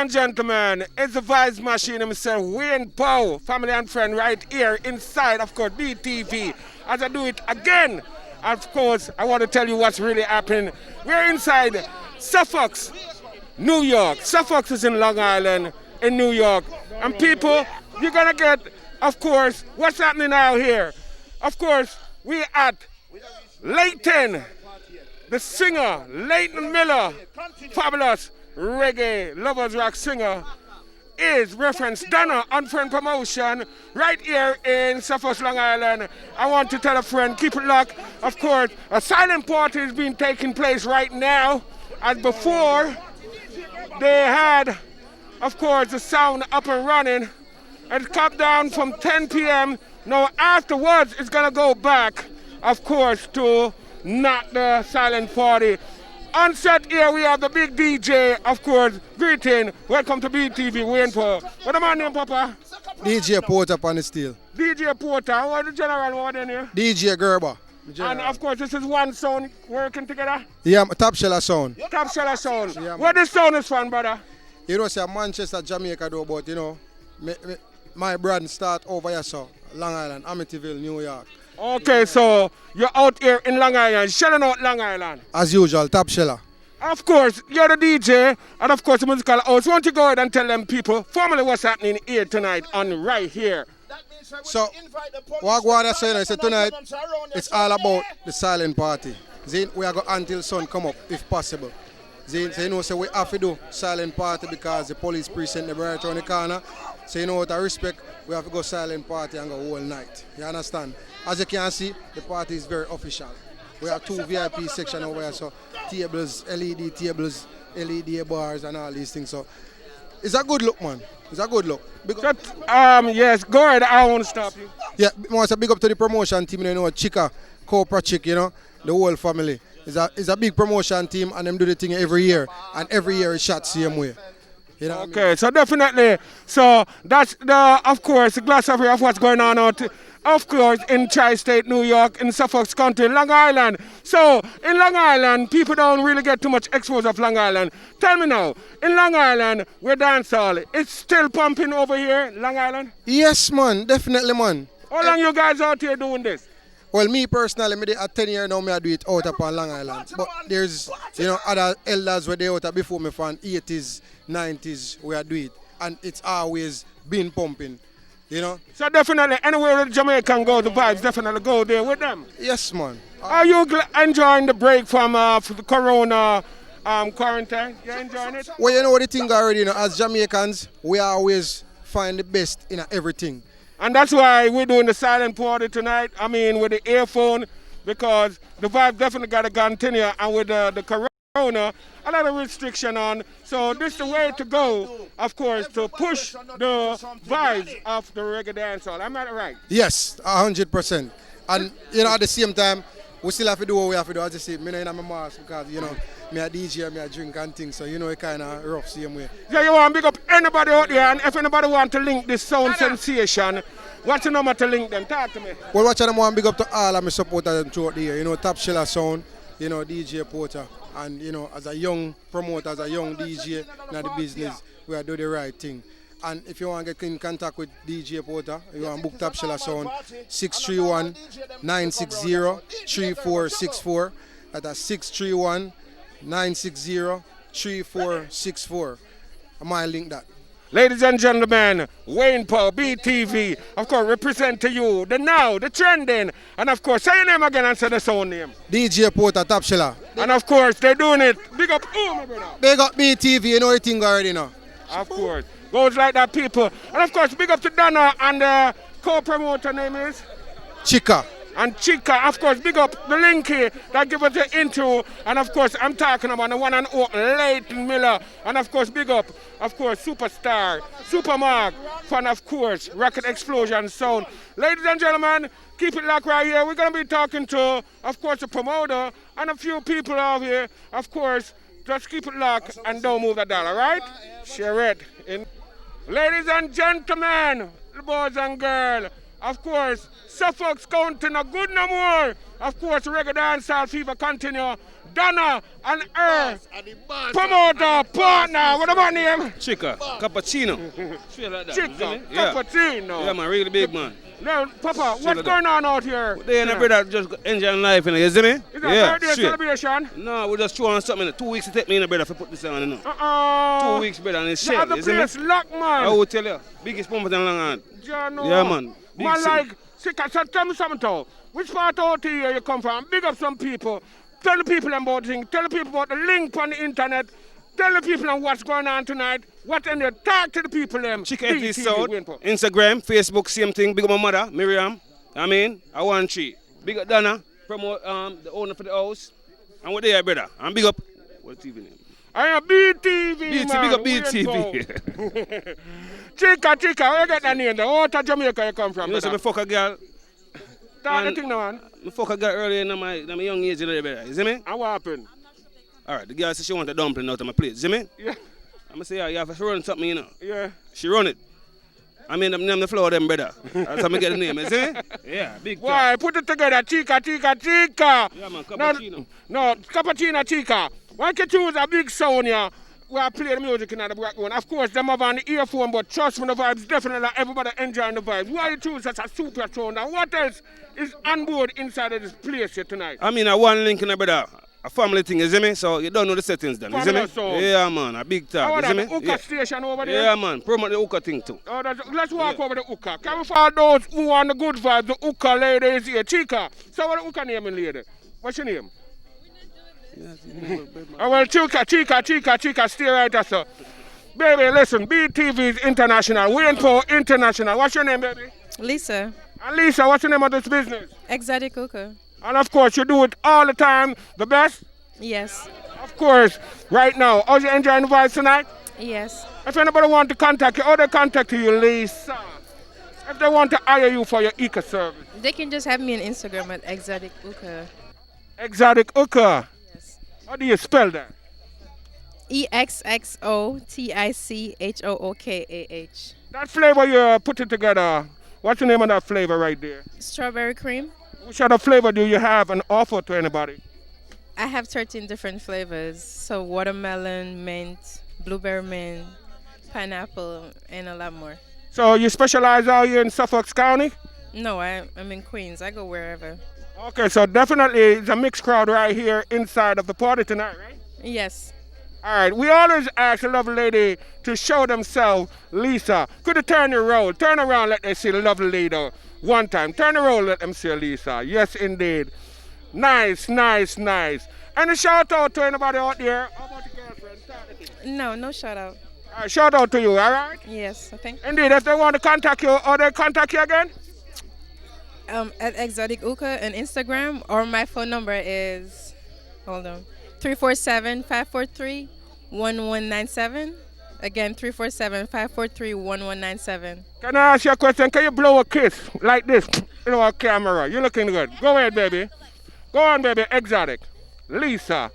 and gentlemen, it's the Vice Machine himself, Wayne Pow, family and friend right here inside, of course, BTV. As I do it again, of course, I want to tell you what's really happening. We're inside Suffolk, New York. Suffolk is in Long Island, in New York. And people, you're going to get, of course, what's happening out here. Of course, we're at Leighton, the singer, Leighton Miller, fabulous reggae lovers rock singer, is reference Donna on Friend Promotion right here in Suffolk, Long Island. I want to tell a friend, keep it locked. Of course, a silent party is being taking place right now. As before, they had, of course, the sound up and running. It's cut down from 10 p.m. Now afterwards, it's gonna go back, of course, to not the silent party. On set here, we have the big DJ, of course, greeting. Welcome to BTV, Wayne Pow. What am I name, Papa? DJ Porter upon the steel. DJ Porter, what is the general one in here? DJ Gerber. And of course, this is one sound working together? Yeah, Top Sheller Sound. Top Sheller Sound. Yeah, where this sound is from, brother? You know, say Manchester, Jamaica, though, but you know, my brand start over here, so Long Island, Amityville, New York. Okay, so you're out here in Long Island, shelling out Long Island. As usual, Top Sheller. Of course, you're the DJ, and of course the musical host. Why don't you go ahead and tell them people formally what's happening here tonight on right here? So, what I want to say is tonight, it's all about the silent party. Then we are going until sun come up, if possible. Then, so you know, so we have to do silent party because the police precinct is right around the corner. So you know, with respect, we have to go silent party and go all night. You understand? As you can see, the party is very official. We have 2 VIP sections over here, so tables, LED bars and all these things. So it's a good look, man. It's a good look. Yes, go ahead, I won't stop you. Yeah, I want to big up to the promotion team, you know, Chica, Copra Chick, you know, the whole family. It's a big promotion team and them do the thing every year. And every year it's shot same way. You know okay, I mean? So definitely, so that's the, of course, the glass of what's going on out, of course, in Tri-State, New York, in Suffolk County, Long Island. So in Long Island, people don't really get too much exposure of Long Island. Tell me now, in Long Island, where dancehall, it's still pumping over here, Long Island? Yes, man, definitely, man. How long you guys out here doing this? Well, me personally, at 10 years now, I do it out upon Long Island. But there's, you know, other elders where they out before me from 80s, 90s, we are doing it. And it's always been pumping, you know. So definitely, anywhere the Jamaican go, the vibes definitely go there with them. Yes, man. Are you enjoying the break from the Corona quarantine? You enjoying it? Well, you know the thing already, you know, as Jamaicans, we always find the best in everything. And that's why we're doing the silent party tonight. I mean, with the earphone, because the vibe definitely got to continue. And with the Corona, a lot of restriction on. So this is the way to go, of course, to push the vibes of the reggae dancehall. Am I right? Yes, 100%. And, you know, at the same time, we still have to do what we have to do. As you see, me not in my mask because, you know, me a DJ, me a drink and things, so you know it kind of rough same way. Yeah, you want to big up anybody out there, and if anybody want to link this sound sensation, what's the number to link them? Talk to me. Well, watch them want big up to all of my supporters throughout the year. You know, Top Sheller Sound, you know, DJ Porter, and you know, as a young promoter, as a young DJ in the business, we are doing the right thing. And if you want to get in contact with DJ Porter, you want to book Top Sheller Sound, 631-960-3464. That's 631-960-3464. I might link that. Ladies and gentlemen, Wayne Pow, BTV, of course, represent to you the now, the trending, and of course, say your name again and say the sound name. DJ Porter, Top Sheller. And of course, they're doing it. Big up, oh my brother. Big up BTV, you know the thing already now. Of course. Goes like that, people. And of course, big up to Donna and the co-promoter name is? Chica. And Chica, of course, big up the Linky that give us the intro. And of course, I'm talking about the one and only Leighton Miller. And of course, big up, of course, Superstar, Supermark, fan of course, Rocket Explosion Sound. Ladies and gentlemen, keep it locked right here. We're going to be talking to, of course, the promoter and a few people out here. Of course, just keep it locked and don't move the dial, all right? Share it. Ladies and gentlemen, boys and girls, of course, Suffolk County no good no more. Of course, reggae dancehall fever continue. Donna and her promoter, partner, what about name? Chica, Cappuccino. Straight like that. Chica, Yeah. Cappuccino. Yeah, man, really big, man. Now, Papa, what's like going on out here? They and a brother just enjoying life, you see me? Is that birthday straight. celebration? No, we just throwing something. 2 weeks to take me in, brother, for put this on, you know. 2 weeks, brother, and it's The shit, other you see me? place lock, man. I will tell you, biggest pump in Long Island. Yeah, no. Yeah, man. Big Man, city. like, so tell me something, though. Which part out here you come from? Big up some people. Tell the people about the thing. Tell the people about the link on the internet. Tell the people on what's going on tonight. What in there? Talk to the people. Chica FD South, Instagram, Facebook, same thing. Big up my mother, Miriam. I mean, I want she. Big up Donna, promote the owner for the house. And what they are, brother. And big up, what TV name? I am BTV, BT, man. big up BTV. Chica, where you get that name? Out of Jamaica you come from, You know, so brother? I fuck a girl. Talk the and- thing now, man. I fuck a girl early in my young age, you know, brother. You see me? And what happened? All right, the girl said she want a dumpling out of my plate. You see me? Yeah. I'm going to say, yeah, you have to run something, you know. Yeah. She run it. I mean, I'm the floor, them, brother. That's how I get the name, you see me? Yeah, big time. Why? Put it together, Chica. Yeah, man, cappuccino. No, Cappuccino, Chica. Why can't you choose a big sound here? We are playing the music in the background. Of course, them have on the earphone, but trust me, the vibes definitely everybody enjoying the vibes. Why you choose such a super sound? And what else is on board inside of this place here tonight? I mean, I one link in a brother. A family thing, you see me? So you don't know the settings then, you see me? Family sound. Yeah, man, a big How talk, you about see that me? hookah Yeah. station over there? Yeah, man, promote the hookah thing too. Oh, let's walk over the hookah. Can we find those who want the good vibes? The hookah lady is here. Chica. So what the hookah name, lady? What's your name? Oh, well, Chica, stay right there, sir. Baby, listen, BTV is international. Wayne Power International. What's your name, baby? Lisa, And Lisa, what's the name of this business? exotic hooker. And of course, you do it all the time. The best? Yes, Of course. Right now. How's you enjoying the vibes tonight? yes. If anybody want to contact you, how they contact you, Lisa? If they want to hire you for your eco service. They can just have me on Instagram at exotic hooker. Exotic hooker. Yes. How do you spell that? EXXOTICHOOKAH. That flavor you're putting together, what's the name of that flavor right there? Strawberry cream. Which other flavor do you have and offer to anybody? I have 13 different flavors. So watermelon, mint, blueberry mint, pineapple, and a lot more. So you specialize out here in Suffolk County? No, I'm in Queens. I go wherever. Okay, so definitely it's a mixed crowd right here inside of the party tonight, right? Yes. All right, we always ask a lovely lady to show themselves. Lisa, could you turn your road? Turn around, let them see the lovely lady one time. Turn around, let them see Lisa. Yes, indeed. Nice. And a shout out to anybody out there. How about your girlfriend? No shout out. All right, shout out to you, all right? Yes, I think. Indeed, if they want to contact you, or they contact you again? At exotic hooker on Instagram, or my phone number is, hold on, 347-543-1197. Again, 347-543-1197. Can I ask you a question? Can you blow a kiss like this in our camera? You're looking good. Go ahead, baby. Go on, baby. Exotic. Lisa.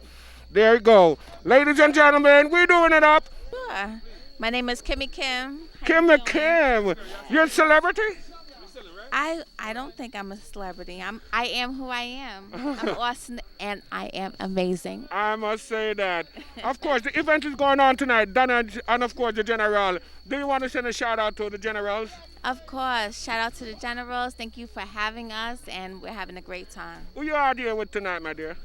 There you go. Ladies and gentlemen, we're doing it up. Sure. My name is Kimmy Kim. Kim McKim. You're a celebrity? I don't think I'm a celebrity. I am who I am. I'm Austin and I am amazing. I must say that. Of course, the event is going on tonight. Donna and of course the General. Do you want to send a shout out to the Generals? Of course. Shout out to the Generals. Thank you for having us and we're having a great time. Who you are here with tonight, my dear?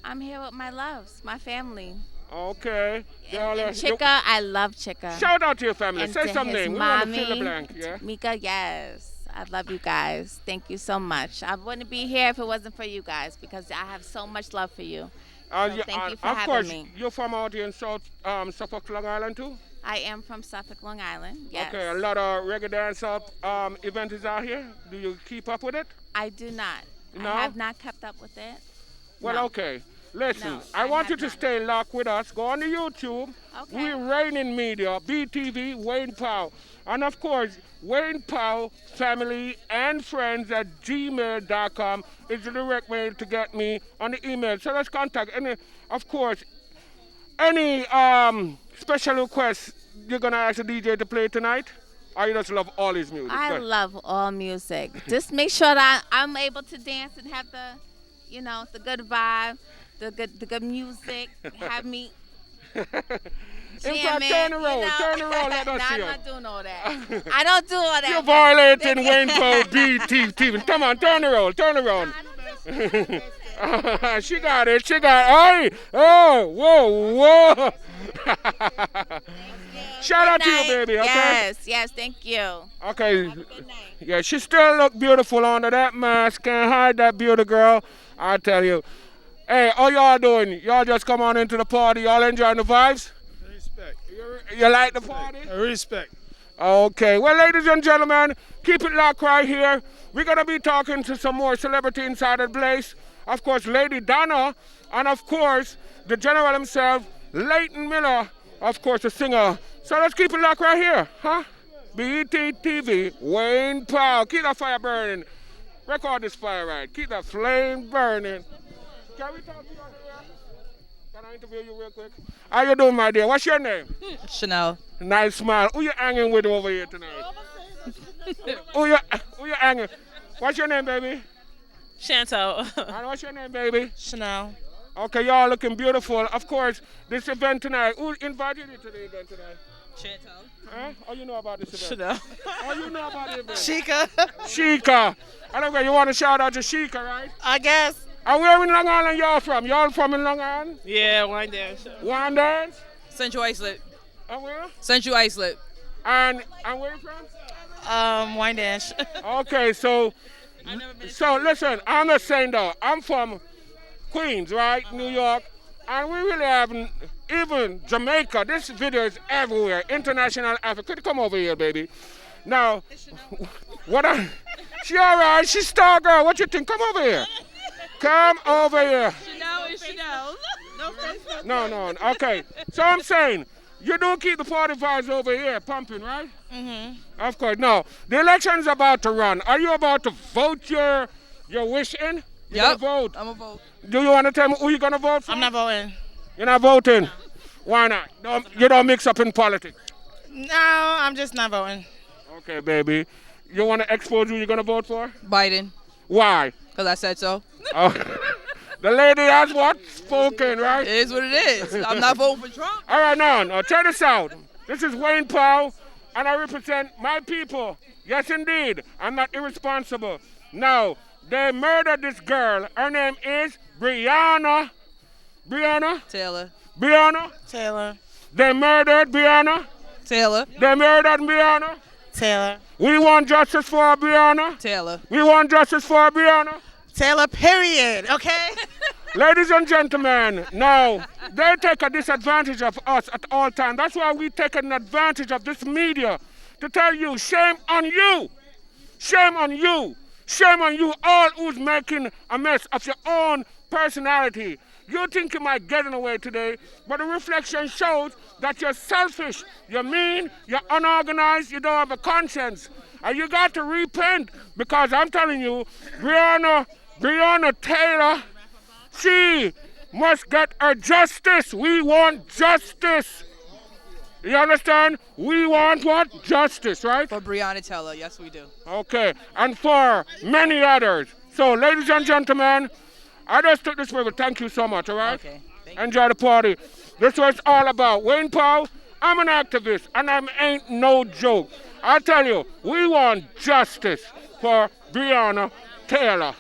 I'm here with my loves, my family. Okay. And Chica, I love Chica. Shout out to your family. And Say to some his name. We want to mommy, fill the blank. Yeah. Mika, yes. I love you guys. Thank you so much. I wouldn't be here if it wasn't for you guys because I have so much love for you. So thank you for of having course, me. you're from out here in Suffolk, Long Island too? I am from Suffolk, Long Island. Yes. Okay, a lot of reggae dance events is out here. Do you keep up with it? I do not. No? I have not kept up with it. Well, No. okay. Listen, No, I I want you have to not. stay locked with us. Go on to YouTube. Okay. We're Reigning Media, BTV, Wayne Powell. And of course, Wayne Powell, family and friends at gmail.com is the direct way to get me on the email. So let's contact. And of course, any special requests you're going to ask the DJ to play tonight? Or you just love all his music? I Good. love all music. Just make sure that I'm able to dance and have the good vibe. the good music. Have me. In fact, turn around, let us see I'm you. not doing all that. I don't do all that. You're violating Wayne Power BT. Come on, turn around. She got it. Hey, oh, whoa. Shout out to you, baby, okay? Yes, thank you. Okay. Have a good night. Yeah, she still look beautiful under that mask. Can't hide that beauty, girl. I tell you. Hey, how y'all doing? Y'all just come on into the party. Y'all enjoying the vibes? Respect. You like the party? Respect. Okay. Well, ladies and gentlemen, keep it locked right here. We're going to be talking to some more celebrity inside the place. Of course, Lady Donna. And, of course, the general himself, Leighton Miller. Of course, the singer. So let's keep it locked right here, huh? BET TV, Wayne Powell. Keep that fire burning. Record this fire right. Keep that flame burning. Can we talk to you here? Can I interview you real quick? How you doing, my dear? What's your name? Chanel. Nice smile. Who you hanging with over here tonight? Who you hanging? What's your name, baby? Chantal. And what's your name, baby? Chanel. Okay, y'all looking beautiful. Of course, this event tonight. Who invited you to the event tonight? Chantal. Huh? How you know about this event? Chanel. How you know about the event? Sheikah. I don't know. You want to shout out to Sheikah, right? I guess. And where in Long Island y'all from? Y'all from in Long Island? Yeah, wine dance. Wine dance? Central Islip. And where? Central Islip. And where you from? Wine dance. Okay, so listen, I'm not saying though, I'm from Queens, right? New York. And we really haven't, even Jamaica, this video is everywhere. International Africa. Could you come over here, baby? Now, she all right, she's star girl. What you think? Come over here. Come over here. Chanel is Chanel. No Facebook. No. Okay. So I'm saying, you do keep the party vibes over here pumping, right? Mm-hmm. Of course. No. The election's about to run. Are you about to vote your wish in? Yep. Vote. I'm a vote. Do you want to tell me who you're going to vote for? I'm not voting. You're not voting? No. Why not? You don't mix up in politics? No, I'm just not voting. Okay, baby. You want to expose who you're going to vote for? Biden. Why? Because I said so. The lady has what? Spoken, right? It is what it is. I'm not voting for Trump. All right, now, check this out. This is Wayne Powell, and I represent my people. Yes, indeed. I'm not irresponsible. Now, they murdered this girl. Her name is Breonna Taylor. Taylor. They murdered Breonna Taylor. Taylor. We want justice for Breonna Taylor. We want justice for Breonna Taylor, period. Okay? Ladies and gentlemen, now, they take a disadvantage of us at all times. That's why we take an advantage of this media to tell you, shame on you. Shame on you. Shame on you all who's making a mess of your own personality. You think you might get in the way today, but the reflection shows that you're selfish, you're mean, you're unorganized, you don't have a conscience. And you got to repent, because I'm telling you, Breonna Taylor, she must get her justice. We want justice. You understand? We want what? Justice, right? For Breonna Taylor, yes we do. Okay, and for many others. So, ladies and gentlemen, I just took this river. Thank you so much, all right? Okay. Enjoy the party. This is what it's all about. Wayne Powell, I'm an activist, and I ain't no joke. I tell you, we want justice for Breonna Taylor.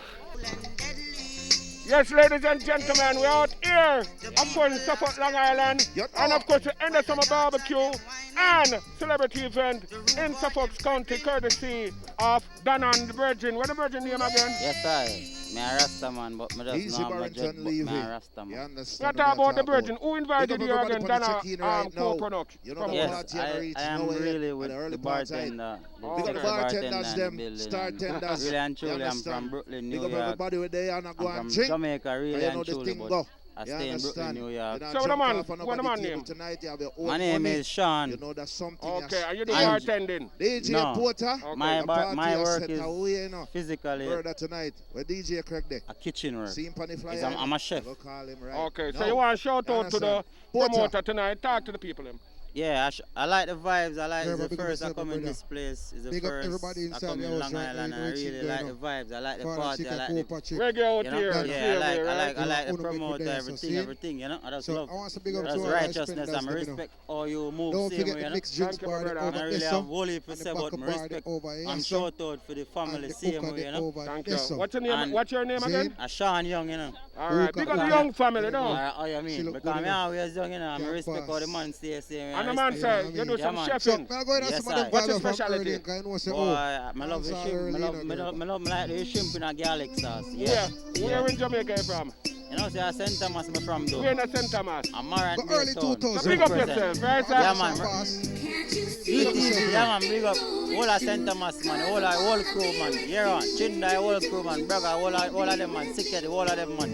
Yes, ladies and gentlemen, we're out here, of course, in Suffolk, Long Island, and of course, the end of summer barbecue and celebrity event in Suffolk County, courtesy of Danan the Virgin. What the Virgin name again? Yes, I. Me a Rasta man, but me just know I'm a jet, but me a Rasta man. Let's talk about the Virgin. Who invited you again? Dana co-production. Yes, I am really with the bartender. Big up the bartenders, them star tenders. Really and truly, I'm from Brooklyn, New York. Big up everybody with they and go I'm and from drink. Jamaica, really and truly, but I You stay in Brooklyn, understand? New York. So what the man name? Tonight, you have your own My name money. is Sean. You know that's something. Okay, and you do And- bartending? DJ No. Porter. My work is away, you know. physically Murder tonight. Where DJ Craig there? a kitchen work. See him on the flyer. I'm a chef. Go call him right Okay, so now. you want to shout out to the Porter. promoter tonight? Talk to the people, him. Yeah, I like the vibes. I like Yeah, it's but the big up first I yourself, come my in brother. this place. It's the Big up first everybody I inside come the in house Long right Island. now, I great really thing like going the vibes. I like the Father, party. I Chica, like Cool, the Patrick. Reggae out you know? here. Yeah, I like You the know, promoter, make everything, see? everything, you know. I just So love. I want to big up That's to all righteousness. our and I spenders, respect all you move Don't same forget way, the you know. mixed drinks Thank you, party brother. over I really there, have so. wholly for And the say about back my party respect over here, and so. shout out for the And family the same hookah way, you the know. over Thank there, you. so. What's your name? And- What's your name again? Sean Young, you know. All right. Big up the young family, don't. Oh, you She mean? look Because good I'm enough. always young, you know. I Can't respect pass. all the man stay same. And the man say, you do Yeah, some man. So, chefing. I'm going to Yes, some of them I- What's your vibes from specialty? early, 'cause I know say, Boy, oh, I love the Dance all shrimp. early, I love, you know, me love like the shrimp in a garlic sauce. Yeah. Where in Jamaica you from? You know, say I St. Thomas me from though. We're in the St. Thomas. I'm Maran But early 2000s. So big up yourself, right, sir? Yeah, man. Fast. ETV, yeah, man. Big up. All of St. Thomas, man. All crew, man. Here on. Chindai, all crew, man. Brother, all of them, man. Sick all of them, man.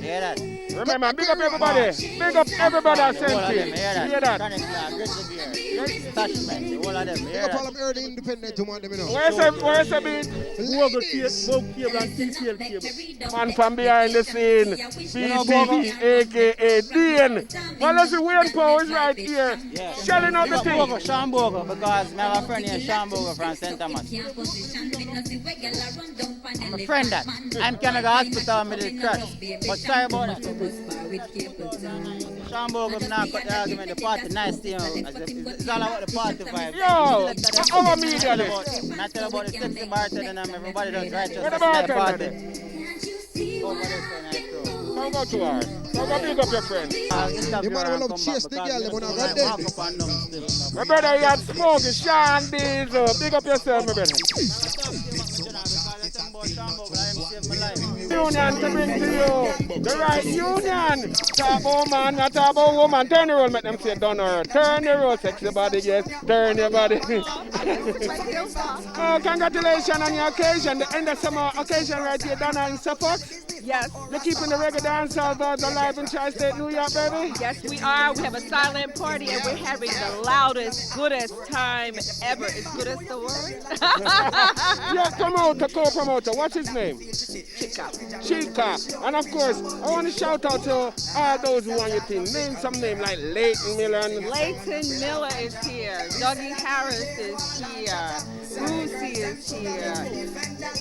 Hear that? Remember, big up everybody. Big up everybody at All of them, St. hear that? Hear that? Chronic Flag, Grizzly Bear, Stashman, all of them, Big hear up all that? them early independent to want them, you know. Where's the beat? Man from behind the scene, BTV, aka Dean. Well, listen, Wayne Power is right here, Yeah. shelling out the Big up thing. Bogo, Sean Bogo, because I have a friend here, Sean Bogo from St. Thomas. I'm a friend that. I'm coming to hospital with the crash. But sorry about that. Sean Bogo, now cut the argument, the party nice, you know. It's all about the party vibe. Yo, our media this. Not tell about the sexy bartender and everybody does righteous. Where the That's the bartender? party. Over there, say nice too. Come go to her. Come go big up your friend. The man will love chase the girl, them when I got there. My brother, you had smoking, Sean Diesel. Big up yourself, my brother. Union to bring to you the right union. Talk about man, not talk about woman. Turn the road, make them say, don't her. Turn the road, sexy body, yes. Turn your body. Oh, congratulations on your occasion, the end of summer occasion right here, Donna in Suffolk. Yes. You're keeping the reggae dancehall vibes alive in Tri-State, New York, baby? Yes, we are. We have a silent party and we're having the loudest, goodest time ever. Is good as the word? Your promoter, co-promoter, what's his name? Chica. Chica. And of course, I want to shout out to all those who want your team. Name some name like Leighton Miller. Leighton Miller is here. Dougie Harris is here. Lucy is here.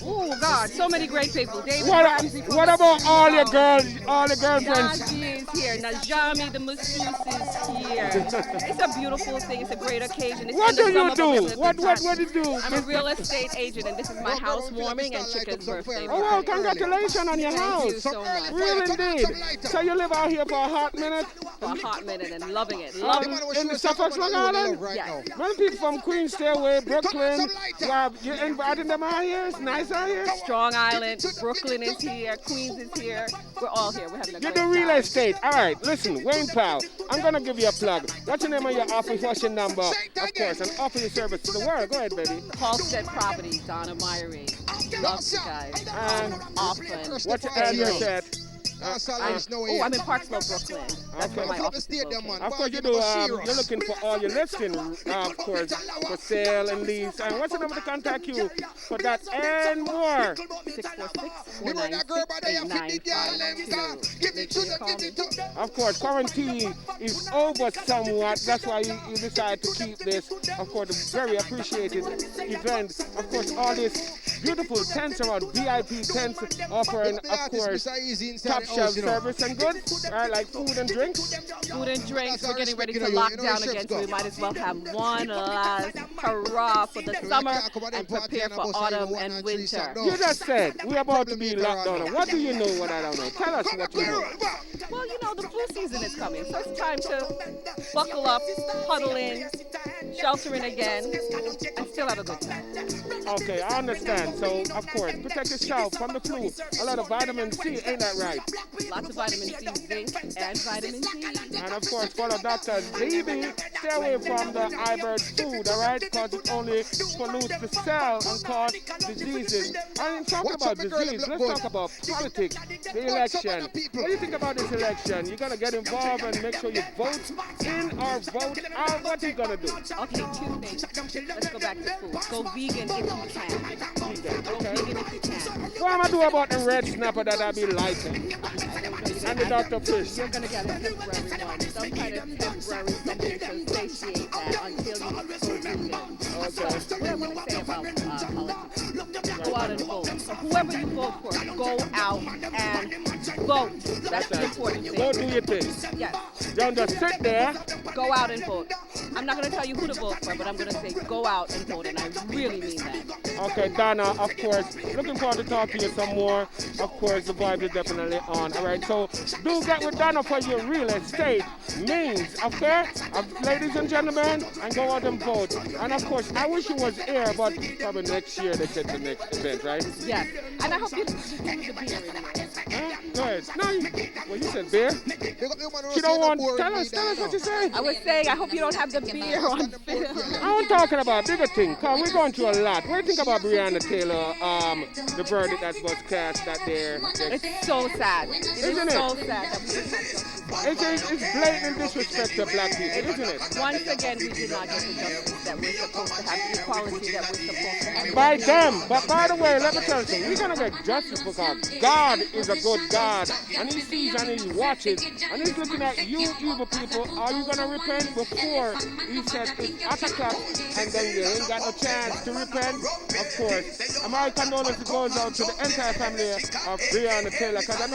Oh God, so many great people. David Ramsey from What about all your girls, all the girlfriends? Najee is here. Najami the masseuse is here. It's a beautiful thing. It's a great occasion. It's What in the do you summer, but do? we have a What good time. do you do? I'm a real estate agent, and this is my housewarming and Chica's birthday. Oh, well, congratulations on your Thank you house. so much. Real indeed. So you live out here for a hot minute? For a hot minute and loving it. Loving it. In the Suffolk, Long Island? Yes. Many people from Queens stay away, Brooklyn. Wow, you're inviting them out here? It's nice out here? Strong Island, Brooklyn is here, Queens is here. We're all here. We're having a You great do real time. estate. All right, listen, Wayne Powell, I'm going to give you a plug. What's the name of your office? What's your number? Of course, and offer your service to the world. Go ahead, baby. Halstead Properties, Donna Myrie. Love you guys. Often. What's your address at? I'm in Park Slope, Brooklyn. That's where my office is located. Of course, you do. You're looking for all your listing, of course, for sale and lease. And what's the number to contact you for that and more? 646-496-8952. Of course, quarantine is over somewhat. That's why you decide to keep this. Of course, a very appreciated event. Of course, all this beautiful tents around VIP tents offering, of course, top shelf service and goods, right? Like food and drinks. Food and drinks. We're getting ready to lock down again, so we might as well have one last hurrah for the summer and prepare for autumn and winter. You just said we're about to be locked down. What do you know what I don't know? Tell us what you know. Well, you know, the flu season is coming, so it's time to buckle up, huddle in, shelter in again, and still have a good time. Okay, I understand. So, of course, protect yourself from the flu. A lot of vitamin C, ain't that right? Lots of vitamin C, zinc, and vitamin D. And of course, follow Dr. ZB. Stay away from the iBird food, all right? Because it only pollutes the cell and cause diseases. And talking about disease, let's talk about politics, the election. What do you think about this election? You're going to get involved and make sure you vote in or vote out. What are you going to do? Okay, Okay, two things. Let's go back to food. Go vegan if you can. Go vegan if you can. What am I do about the red snapper that I be liking? And the Dr. Fish. You're going to get a temporary one. Some kind of temporary something to satiate that until you go vegan. Okay. So what I'm going to say about politics, go out and vote. So whoever you vote for, go out and vote. That's the important thing. Go do your thing. Yes. Don't just sit there. Go out and vote. I'm not going to tell you who to vote for, but I'm going to say go out and vote, and I really mean that. Okay, Donna, of course, looking forward to talking to you some more. Of course, the vibe is definitely on. All right, so do get with Donna for your real estate means, okay? Ladies and gentlemen, and go out and vote. And of course, I wish you was here, but probably next year they said the next event, right? Yes, and I hope you do the beer in there. Huh? Go ahead. No, you said beer? She don't want, tell us what you say. I was saying, I hope you don't have the beer on film. I'm talking about bigger thing, because we're going through a lot. What do you think about Breonna Taylor, the verdict that was cast that there? It's so sad. Isn't it? So sad that we didn't have It's blatant disrespect to black people, isn't it? Once again, we did not get the justice that we're supposed to have, the equality that we're supposed to have. By them. But by the way, let me tell you something. We're going to get justice because God is a good God. And He sees and He watches. And He's looking at you evil people. Are you going to repent before He said it's at a clock and then you ain't got a chance to repent? Of course. My condolences goes out to the entire family of Breonna Taylor because I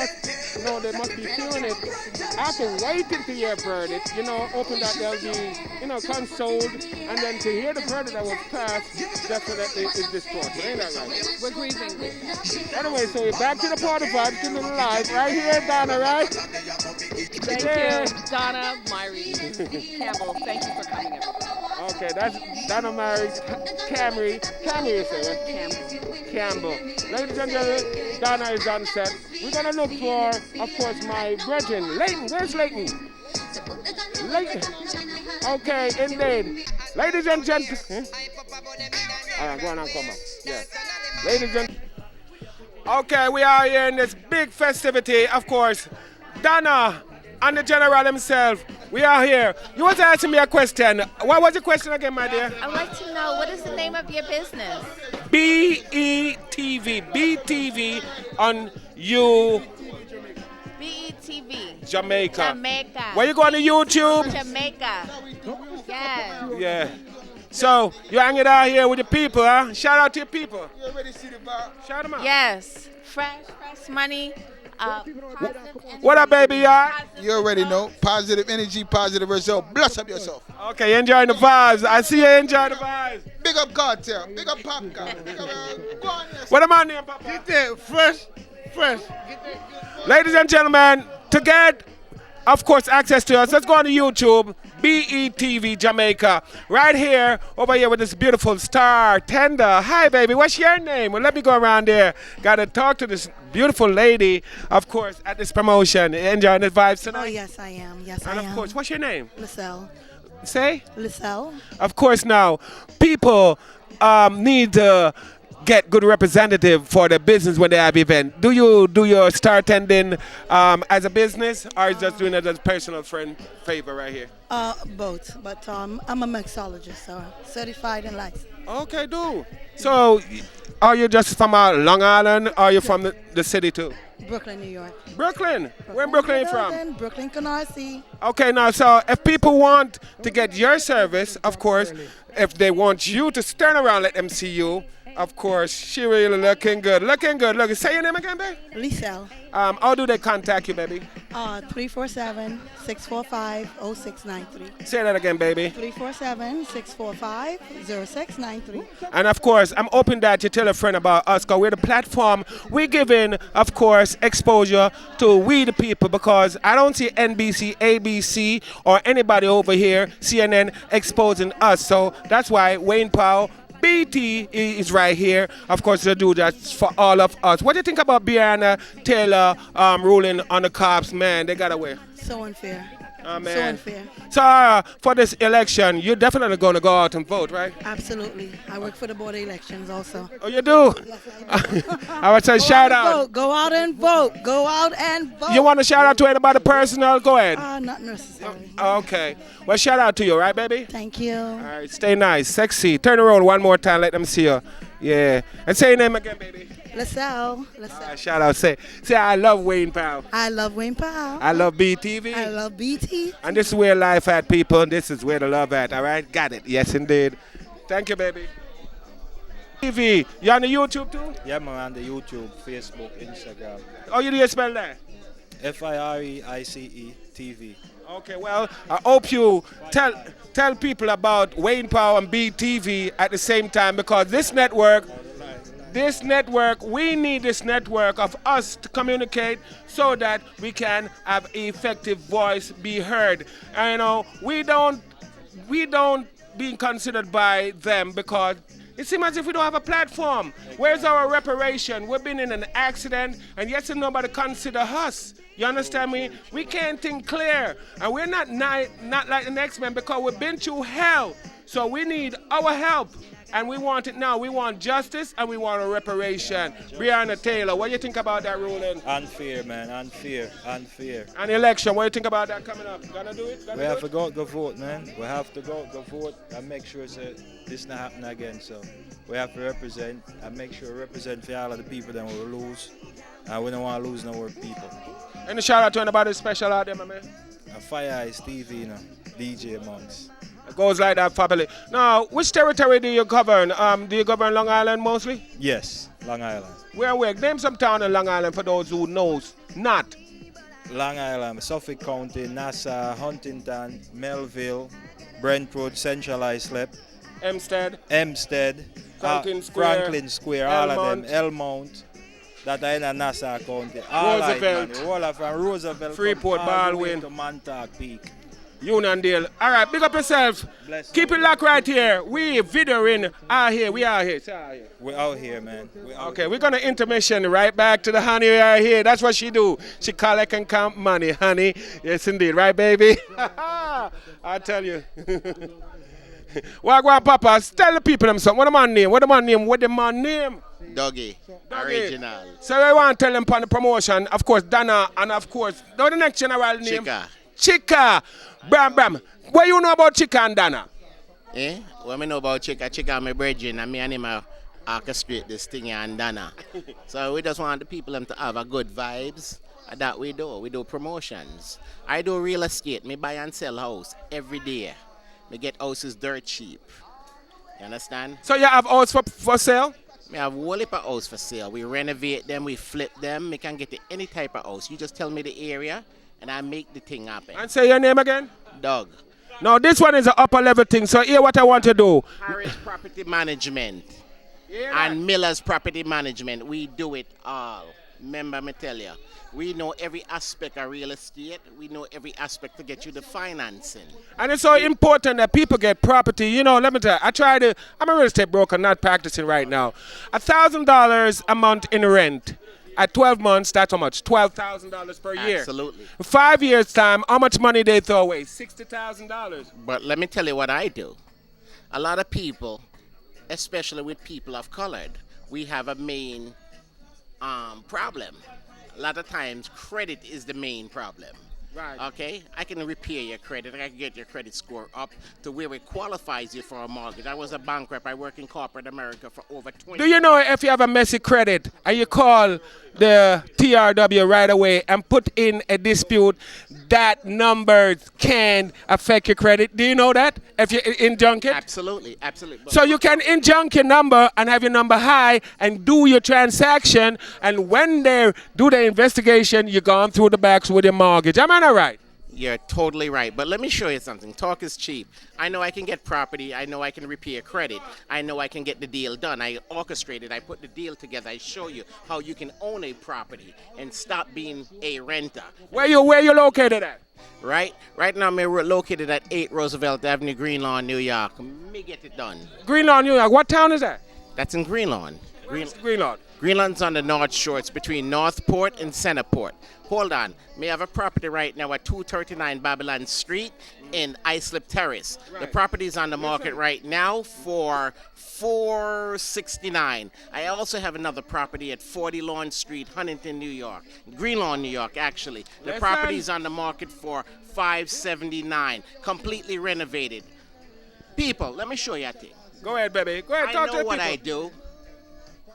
know they must be feeling it. After waiting to hear verdict, hoping that they'll be, consoled, and then to hear the verdict that was passed, definitely is distraught. Ain't that right? We're grieving. Anyway, so we're back to the party vibe, to the live, right here, Donna, right? Thank you, Donna Myrie Campbell. Thank you for coming, everybody. Okay, that's Donna Myrie Campbell, you say, right? Campbell. Ladies and gentlemen, Donna is on set. We're going to look for, of course, my brethren. Leighton, where's Leighton? Leighton. Okay, indeed. Ladies and gentlemen. All right, go on and come up. Yeah. Ladies and okay, we are here in this big festivity, of course. Donna and the general himself, we are here. You was asking me a question. What was the question again, my dear? I'd like to know, what is the name of your business? BETV. BTV on you. BETV. Jamaica. Jamaica. Where you going to YouTube? Jamaica. Yes. Yeah. So, you hanging out here with the people, huh? Shout out to your people. You already see the bar? Shout them out. Yes. Fresh money. What up, baby, y'all? You already know. Positive energy, positive result. Bless up yourself. Okay, enjoying the vibes. I see you enjoy the vibes. Big up Cartel. Big up Popcorn. Big up, go on there. What am I name, Papa? Get there. Fresh. Ladies and gentlemen, to get, of course, access to us, let's go on to YouTube, BETV Jamaica. Right here, over here with this beautiful star, Tender. Hi, baby, what's your name? Well, let me go around there. Got to talk to this beautiful lady, of course, at this promotion. Enjoying the vibes tonight? Oh, yes, I am. Yes, and I am. of course, what's your name? Lisselle. Say? Lisselle. Of course, now, people need to get good representative for the business when they have event. Do you do your star attending as a business, or is just doing it as a personal friend favor right here? Both, but I'm a mixologist, so certified and licensed. Okay, do. So, are you just from Long Island, or are you from the city too? Brooklyn, New York. Brooklyn? Where in Brooklyn are you from? Brooklyn, Canarsie. Okay, now, so if people want to get your service, of course, if they want you to turn around, let them see you. Of course, she really looking good. Looking good. Look, say your name again, babe? Lisselle. How do they contact you, baby? 347-645-0693. Say that again, baby. 347-645-0693. And of course, I'm hoping that you tell a friend about us, because we're the platform. We're giving, of course, exposure to we the people, because I don't see NBC, ABC, or anybody over here, CNN, exposing us. So that's why Wayne Powell, BT is right here. Of course, they do that for all of us. What do you think about Breonna Taylor ruling on the cops? Man, they got away. So unfair. So unfair. So for this election, you're definitely going to go out and vote, right? Absolutely. I work for the Board of Elections also. Oh, you do? I would say shout out. Go out and vote. Go out and vote. You want to shout out to anybody personal? Go ahead. Not necessary. Okay. Well, shout out to you, right, baby? Thank you. All right, stay nice, sexy. Turn around one more time, let them see you. Yeah. And say your name again, baby. LaSalle. Shout out. Say I love Wayne Powell. I love Wayne Powell. I love BTV. I love BT. And this is where life at, people. This is where the love at, all right? Got it. Yes, indeed. Thank you, baby. TV, you on the YouTube too? Yeah, man, on the YouTube, Facebook, Instagram. Oh, you do spell that? FIREICE TV. Okay, well, I hope you tell people about Wayne Powell and BTV at the same time, because this network, we need this network of us to communicate so that we can have effective voice be heard. And, you know, we don't being considered by them because it seems as if we don't have a platform. Where's our reparation? We've been in an accident, and yet nobody consider us. You understand me? We can't think clear, and we're not like the next man because we've been through hell. So we need our help, and we want it now. We want justice, and we want a reparation. Breonna Taylor, what do you think about that ruling? Unfair, man. Unfair. And election, what do you think about that coming up? Gonna do it? We have to go vote, man. We have to go vote and make sure this not happen again. So we have to represent and make sure we represent for all of the people that will lose. And we don't want to lose no more people. Any shout out to anybody special out there, my man? Fire Eyes TV, you know, DJ Monks. It goes like that, family. Now, which territory do you govern? Do you govern Long Island mostly? Yes, Long Island. Where? Name some town in Long Island for those who knows not. Long Island, Suffolk County, Nassau, Huntington, Melville, Brentwood, Central Islip, Hempstead, Franklin Square, all of them, Elmont. That are in Nassau County. Roosevelt. From Roosevelt. Freeport, Baldwin. To Montauk Peak. Uniondale. All right, big up yourself. Keep it locked right here. We videoing out here. We out here. We're out here, man. Okay, we're going to intermission right back to the honey right here. That's what she do. She collect and count money, honey. Yes, indeed. Right, baby? I tell you. Wagwan Papa, tell the people them something. What the man name? Doggy. Original. So I want to tell them on the promotion, of course, Dana, and of course, the next general name? Chika. Bram. What you know about Chika and Dana? What I know about Chika? Chika my brethren, and me and him orchestrate this thing here and Dana. So we just want the people them to have a good vibes. And that we do. We do promotions. I do real estate. Me buy and sell house every day. Me get houses dirt cheap. You understand? So you have house for sale? We have a whole heap of house for sale. We renovate them, we flip them. We can get to any type of house. You just tell me the area, and I make the thing happen. And say your name again? Doug. Now this one is an upper level thing. So here what I want to do. Harris Property Management and Miller's Property Management. We do it all. Remember me tell you. We know every aspect of real estate. We know every aspect to get you the financing. And it's so important that people get property. You know, let me tell you, I'm a real estate broker, not practicing right now. $1,000 a month in rent. At 12 months, that's how much? $12,000 per year. Absolutely. 5 years' time, how much money they throw away? $60,000. But let me tell you what I do. A lot of people, especially with people of color, we have a main problem. A lot of times, credit is the main problem. Right. Okay? I can repair your credit. I can get your credit score up to where it qualifies you for a mortgage. I was a bank rep. I work in corporate America for over 20 years. Do you know if you have a messy credit and you call the TRW right away and put in a dispute, that number can affect your credit? Do you know that? If you injunct it? Absolutely. So you can injunct your number and have your number high and do your transaction, and when they do the investigation, you're gone through the backs with your mortgage. Am I not right? You're totally right. But let me show you something. Talk is cheap. I know I can get property. I know I can repair credit. I know I can get the deal done. I orchestrate it. I put the deal together. I show you how you can own a property and stop being a renter. Where you located at? Right now, we're located at 8 Roosevelt Avenue, Greenlawn, New York. Me get it done. Greenlawn, New York. What town is that? That's in Greenlawn. Greenlawn. Greenlawn's on the North Shore. It's between Northport and Centerport. Hold on. We have a property right now at 239 Babylon Street in Islip Terrace. Right. The property is on the market right now for $469. I also have another property at 40 Lawn Street, Huntington, New York. Greenlawn, New York, actually. The property is on the market for $579. Completely renovated. People, let me show you a thing. Go ahead, baby. Go ahead, talk to the people. I know what I do.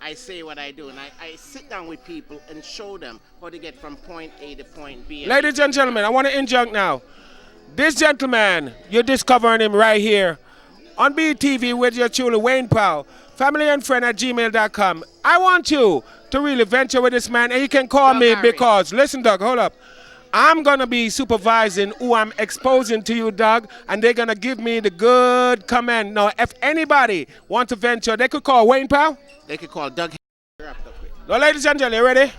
I say what I do, and I sit down with people and show them how to get from point A to point B. Ladies and gentlemen, I want to injunct now. This gentleman, you're discovering him right here on BTV with your truly Wayne Powell, familyandfriend@gmail.com. I want you to really venture with this man, and you can call me because, listen, Doug, hold up. I'm going to be supervising who I'm exposing to you, Doug, and they're going to give me the good comment. Now, if anybody wants to venture, they could call Wayne Powell. They could call Doug. Now, ladies and gentlemen, you ready?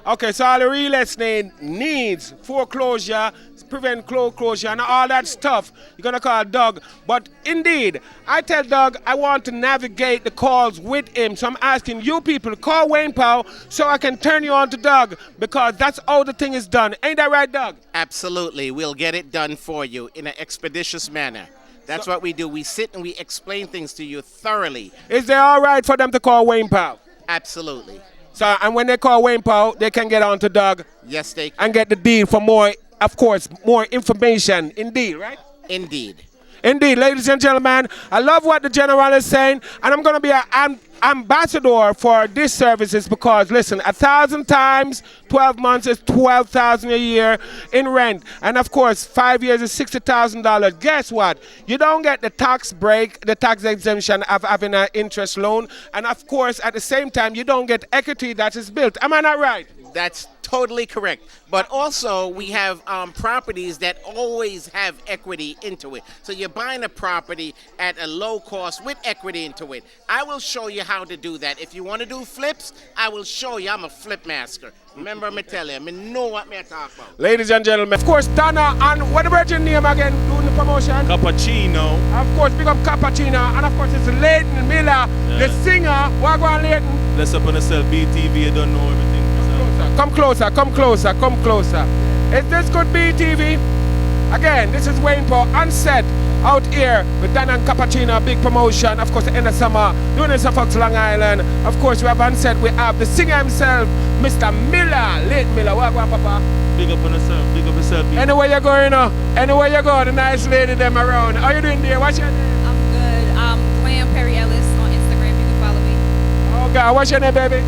Okay, so all the real estate needs foreclosure, prevent closure, and all that stuff, you're going to call Doug. But indeed, I tell Doug I want to navigate the calls with him. So I'm asking you people to call Wayne Powell so I can turn you on to Doug, because that's how the thing is done. Ain't that right, Doug? Absolutely. We'll get it done for you in an expeditious manner. That's what we do. We sit and we explain things to you thoroughly. Is it all right for them to call Wayne Powell? Absolutely. So, and when they call Wayne Powell, they can get on to Doug. Yes, they can. And get the deal for more, of course, more information. Indeed, right? Indeed. Indeed, ladies and gentlemen, I love what the general is saying, and I'm going to be an ambassador for these services because, listen, 1,000 times 12 months is $12,000 a year in rent. And, of course, 5 years is $60,000. Guess what? You don't get the tax break, the tax exemption of having an interest loan. And, of course, at the same time, you don't get equity that is built. Am I not right? That's totally correct. But also, we have properties that always have equity into it. So you're buying a property at a low cost with equity into it. I will show you how to do that. If you want to do flips, I will show you. I'm a flip master. Remember me tell you, I know what me talk about. Ladies and gentlemen, of course, Donna, and what the virgin name again doing the promotion? Cappuccino. Of course, big up Cappuccino, and of course it's Leighton Miller, the singer. What going on, Leighton? Let's up on yourself, BTV, you don't know everything. Come closer, come closer, come closer. Is this good BTV? Again, this is Wayne Powell on set out here with Dan and Cappuccino, big promotion. Of course, the end of summer, doing this Fox Long Island. Of course, we have on set, we have the singer himself, Mr. Miller, Late Miller. What, Papa? Big up on yourself, big up yourself. Anywhere you go, you know, anywhere you go, the nice lady them around. How you doing there? What's your name? I'm good. Glam Perry Ellis on Instagram. You can follow me. Oh, God, what's your name, baby?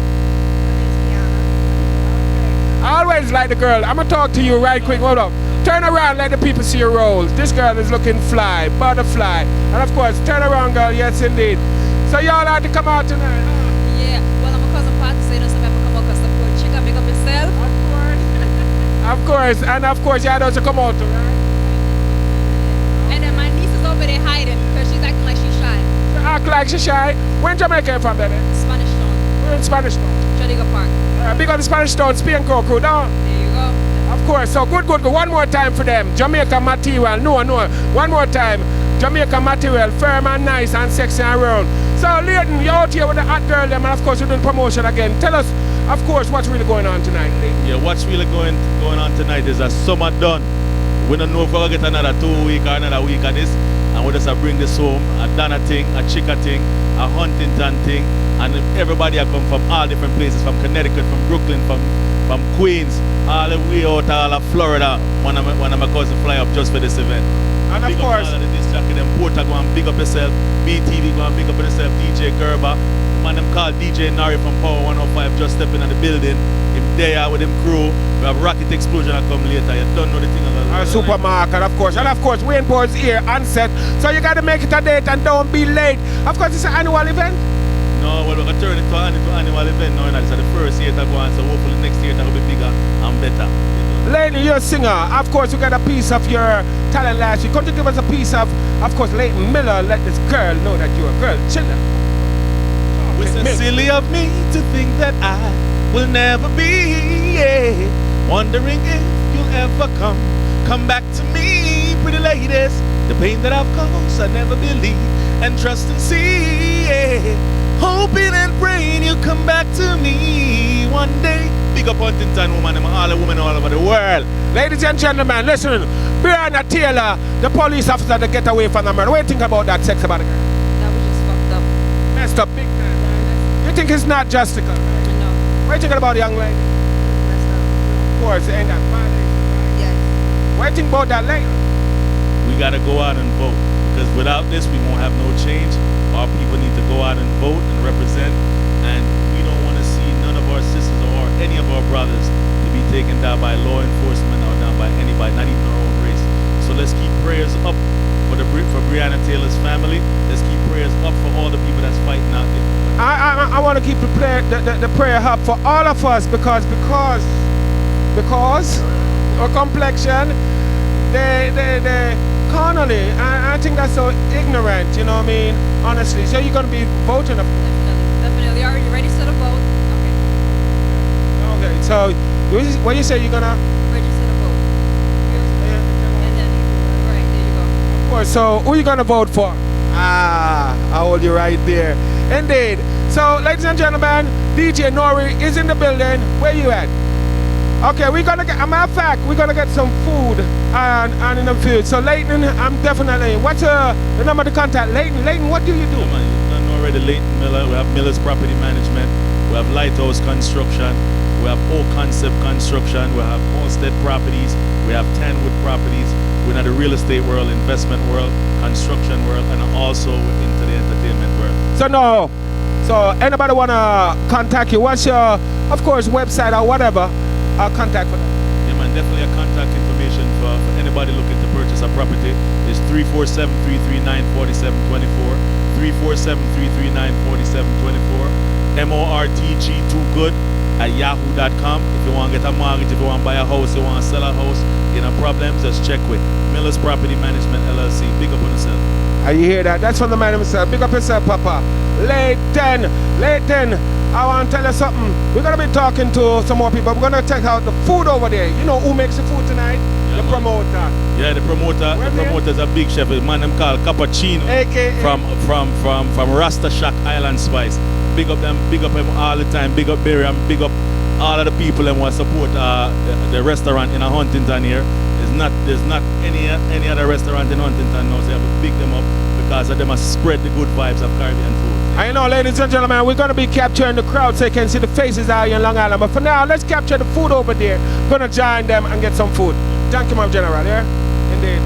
I always like the girl. I'm going to talk to you right quick. Hold up. Turn around, let the people see your rolls. This girl is looking fly, butterfly. And of course, turn around, girl. Yes, indeed. So y'all have to come out tonight, huh? Yeah. Well, I'm a cousin party, so you don't have to come out because the poor chicken make up yourself. Of course. Of course. And of course, you have to come out, right? And then my niece is over there hiding because she's acting like she's shy. She act like she's shy? Where in Jamaica you from, baby? Spanish Town. We're in Spanish Town. Jodiga Park. Big on the Spanish Town, Spain crew, down. There you go. Of course, so good. One more time for them. Jamaica material, no. One more time. Jamaica material, firm and nice and sexy and round. So, Leighton, you're out here with the hot girl, them, and of course, you're doing promotion again. Tell us, of course, what's really going on tonight, Leighton. Yeah, what's really going on tonight is a summer done. We don't know if we're going to get another 2 week or another week of this. And we just bring this home, a Dana thing, a Chica thing, a Huntington thing. And everybody have come from all different places, from Connecticut, from Brooklyn, from Queens, all the way out all of Florida. One of my cousins fly up just for this event. And big of course, up all of the disc jockey, them Porter go and big up yourself, BTV go and big up yourself, DJ Gerber. The man them called DJ Nari from Power 105 just stepping in the building. Him there with him crew. We have Rocket Explosion that come later. You don't know the thing. Our supermarket, of course. And of course, Wayne Powell's here on set. So you got to make it a date and don't be late. Of course, it's an annual event. No, well, we're going to turn it to an annual event now. It's the first year to go on, so hopefully next year it will be bigger and better. Lady, you're a singer. Of course, you got a piece of your talent last year. Come to give us a piece of course, Leighton Miller. Let this girl know that you're a girl. Chiller. It's silly of me to think that I will never be wondering if you'll ever come back to me, pretty ladies. The pain that I've caused, I never believe and trust and see. hoping and praying you come back to me one day. Big up Huntington woman, them all the women all over the world. Ladies and gentlemen, listen. Breonna Taylor, the police officer that get away from the man. What do you think about that sex about the girl? That was just fucked up. Messed up big time. You think it's not justical? No. What are you thinking about the young lady? Messed up. Of course, ain't that violation? Yes. What do you think about that lady? We gotta go out and vote, because without this we won't have no change. Our people need to go out and vote and represent, and we don't want to see none of our sisters or any of our brothers to be taken down by law enforcement or down by anybody, not even our own race. So let's keep prayers up for Breonna Taylor's family. Let's keep prayers up for all the people that's fighting out there. I want to keep the prayer up for all of us because our complexion, they carnally, I think that's so ignorant, you know what I mean? Honestly, so you're going to be voting? Definitely. Are you ready to the vote? Okay, so what you say you're going to? Register to vote. And then, right, there you go. Of course, so who are you going to vote for? I hold you right there. Indeed. So, ladies and gentlemen, DJ Nori is in the building. Where you at? Okay, we're gonna get, as a matter of fact, we're gonna get some food and in the field. So Leighton, I'm definitely, what's the number to contact? Leighton, what do you do? Yeah, man, you've done already Leighton Miller. We have Miller's Property Management. We have Lighthouse Construction. We have Oak Concept Construction. We have Halstead Properties. We have Tanwood Properties. We're in the real estate world, investment world, construction world, and also into the entertainment world. So anybody wanna contact you? What's your, of course, website or whatever? Contact for them. Yeah, man, definitely a contact information for anybody looking to purchase a property is 347-339-4724, 347-339-4724, mortg2good@yahoo.com. If you want to get a mortgage, if you want to buy a house, you want to sell a house, you know problems, just check with Miller's Property Management LLC. Big up on yourself. You hear that? That's from the man himself. Big up yourself, Papa. Leighton, I want to tell you something. We're going to be talking to some more people. We're going to check out the food over there. You know who makes the food tonight? Yeah, the promoter. Yeah, the promoter's a big chef. A man them called Cappuccino. AKA. From Rasta Shack Island Spice. Big up them all the time. Big up Miriam. Big up all of the people that want to support the restaurant in Huntington here. There's not any other restaurant in Huntington now, so you have to pick them up because they must spread the good vibes of Caribbean food. I know, ladies and gentlemen, we're going to be capturing the crowd so you can see the faces out here in Long Island. But for now, let's capture the food over there. We're going to join them and get some food. Thank you, my general. Yeah? Indeed.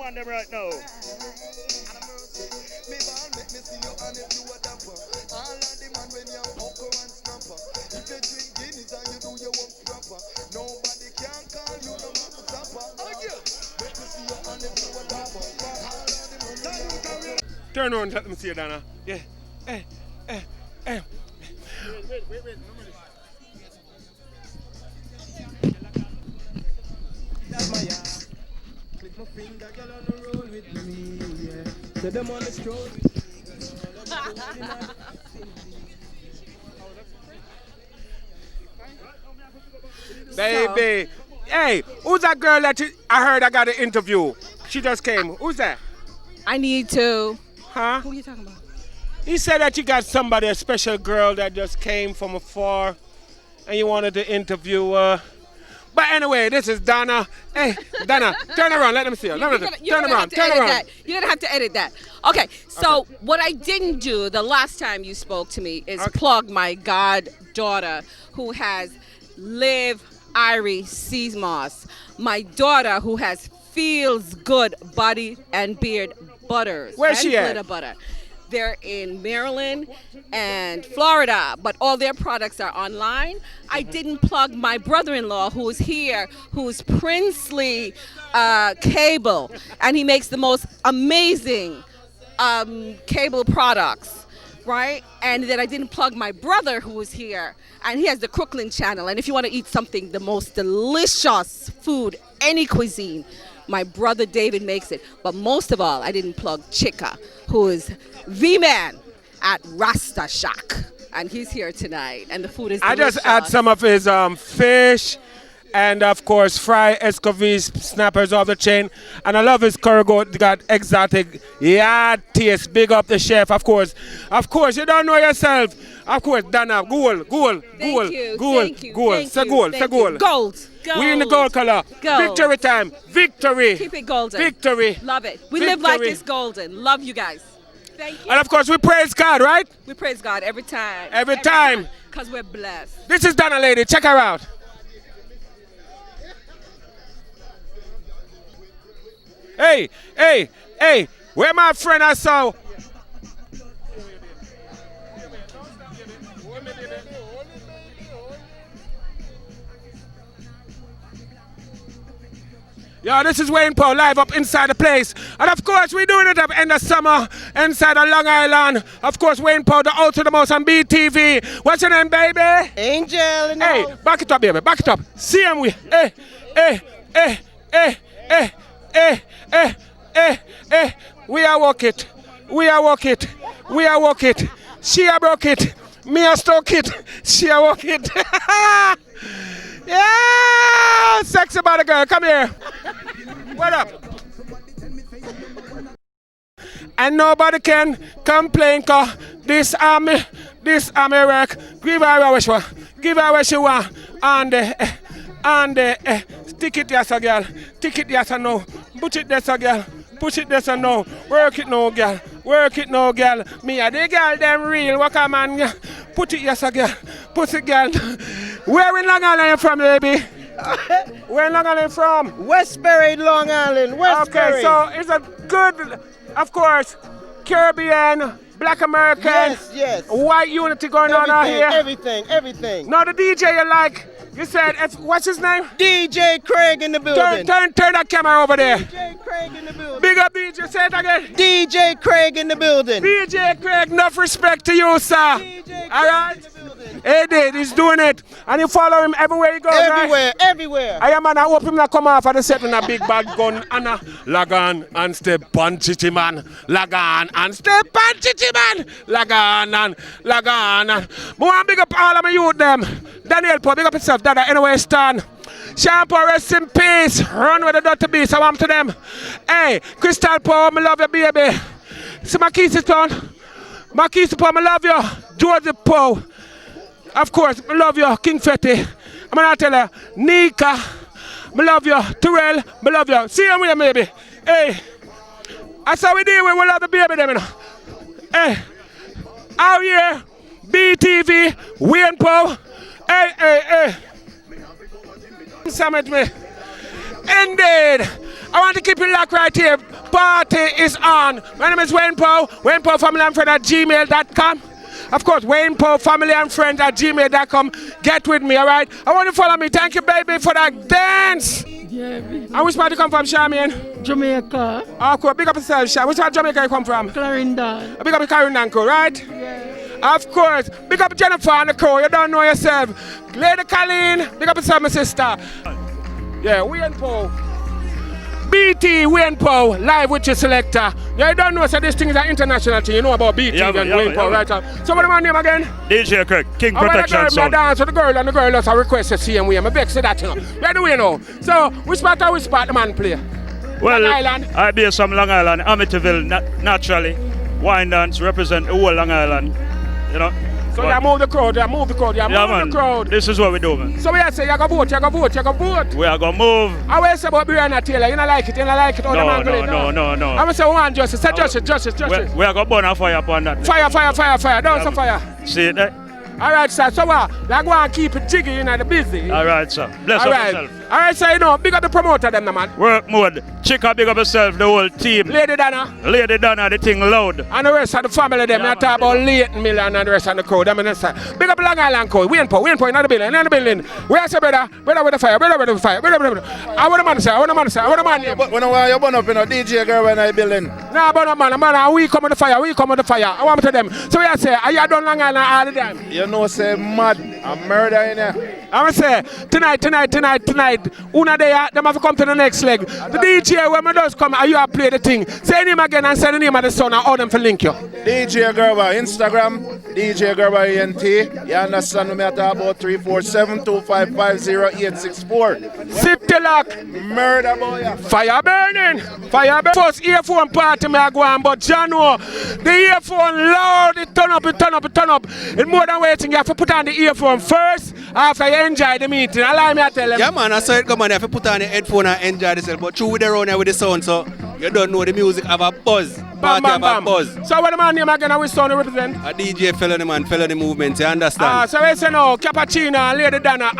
Them right now. Turn on, let me see you, Dana. Yeah. Wait. Click my finger, girl, on the roll with me, yeah. Say them on the stroll. Baby. Hey, who's that girl that I heard I got an interview? She just came. Who's that? I need to. Huh? Who are you talking about? He said that you got somebody, a special girl that just came from afar and you wanted to interview her. But anyway, this is Donna. Hey, Donna, turn around. Let them see her. Turn around. You didn't have to edit that. Okay, so what I didn't do the last time you spoke to me is plug my goddaughter who has Liv Irie Seasmoss. My daughter who has Feels Good Body and Beard Butters. Where's she at? Glitter butter. They're in Maryland and Florida, but all their products are online. I didn't plug my brother-in-law who's here, who's Princely Cable, and he makes the most amazing cable products, right? And then I didn't plug my brother who was here, and he has the Crooklyn channel. And if you want to eat something, the most delicious food, any cuisine, my brother David makes it. But most of all, I didn't plug Chika, who is the man at Rasta Shack. And he's here tonight, and the food is delicious. I just add some of his fish and, of course, fry escovitch snappers off the chain. And I love his curry goat. Got exotic taste. Big up the chef, of course. Of course, you don't know yourself. Of course, Donna, gold. Say gold. Gold. We in the gold color. Gold. Victory time. Victory. Keep it golden. Victory. Love it. We live like this golden. Love you guys. Thank you. And of course, we praise God, right? We praise God every time. Every time. Because we're blessed. This is Donna Lady. Check her out. Hey, where my friend I saw? Yo, this is Wayne Paul live up inside the place. And of course, we're doing it up in the summer inside of Long Island. Of course, Wayne Paul, the out to the most on BTV. What's your name, baby? Angel. Hey, back it up, baby. Back it up. See him with. We are walk it. She a broke it. Me a stuck it. She a walk it. Yeah, sexy body girl, come here. What up? And nobody can complain cause this army work. Give her what she want. And stick it there, so girl. Stick it there, so no. Put it there, so girl. Push it there, so no. Work it no, girl. Me a the girl, them real. What a man. Put it there, so girl. Put it, girl. Where in Long Island from, baby? Where in Long Island from? Westbury, Long Island. Westbury. Okay, so it's a good, of course, Caribbean, Black American, yes. White unity going on out here. Everything. Now the DJ you like, you said, what's his name? DJ Craig in the building. Turn that camera over there. DJ Craig in the building. Big up DJ, say it again. DJ Craig in the building. DJ Craig, enough respect to you, sir. All right? Hey, dude, he's doing it. And you follow him everywhere he goes, Everywhere. I am, man, I hope him not come off and they set in a big bad gun and a lagan and step on chichi man. Lagan and step on chichi man. Lagan and. More big up all of my youth them. Daniel Poe, big up yourself, Dada, anyway, stand. Sean Paul, rest in peace. Run with the dirty beast, I want to them. Hey, Crystal Poe, I love you, baby. See Marquise Town. Marquise Poe, I love you. George Poe. Of course, I love you, King Fetty. I'm gonna tell you, Nika, I love you, Terrell, I love you. See you with me, baby. Hey, that's how we deal with love the baby, them, you know. Hey, out here, BTV, Wayne Paul. Hey. Summit me. Indeed. I want to keep it locked right here. Party is on. My name is Wayne Paul. Wayne Paul Family and Friend at gmail.com. Of course, Wayne Paul Family and Friend at gmail.com. Get with me, all right? I want you to follow me. Thank you, baby, for that dance. Yeah. And which part you come from, Charmaine? Jamaica. Oh, cool. Big up yourself, Charmaine. Which part of Jamaica you come from? Clarendon. Big up Clarendon, cool, right? Yeah. Of course. Big up Jennifer and the crew. You don't know yourself. Lady Colleen. Big up yourself, my sister. Yeah, Wayne Paul. BT, Wayne Pow, live with your selector. You don't know, so this thing is an international thing. You know about BT and Wayne Pow, right? So what's my name again? DJ Craig, King I Protection Sound. I dance with the girl and the girl does a request the same way. I'm a vex to that, you know. Where do we know? So, which part the man play? Well, Long Island? I be from Long Island, Amityville, naturally. Wine dance represent the whole Long Island, you know. So you move the crowd, you move the crowd. This is what we do, man. So we say you go vote. We are gonna move. I will say about Breonna Taylor, you don't like it. No. I'm gonna say one justice, say justice. We are gonna burn a fire upon that. Fire, don't say fire. See it there? All right, sir. So what? Like go and keep it jiggy, you know, the busy. All right, sir. Bless up yourself. All right, so you know, big up the promoter them, man. Work mode. Chica, big up yourself, the whole team. Lady Donna, the thing loud. and the rest of the family them. I talk about Leighton Million and the rest of the crowd. Them in the side. Big up Long Island crowd. Wayne Pow, in the building. Where I say, brother with the fire. I want the man say. I want the man name. When you burn up in a DJ girl when I building. Nah, but man, we come with the fire. I want to them. So I say, are you done Long Island all the time? You know, say mad. I'm murder in here. I want to say, tonight, una day, them have to come to the next leg. The DJ, when my does come, you have play the thing. Say him again and say the name of the son and all them for link you. DJ Gerba, Instagram, DJ Gerba ENT. You understand me? I talk about 347-255-0864. City Lock. Murder boy. Fire burning. First earphone party me I go on, but Jano, the earphone loud, it turn up. It's more than waiting. You have to put on the earphone first after you enjoy the meeting. Allow me to tell them. Yeah, man, I saw it come on. You have to put on the headphone and enjoy yourself. But through with the round with the sound, so you don't know the music have a buzz. Bam. So what the man name again? Which sound you represent? A DJ felony man, felony movement. You understand? So we say no, Cappuccino and Lady Donna.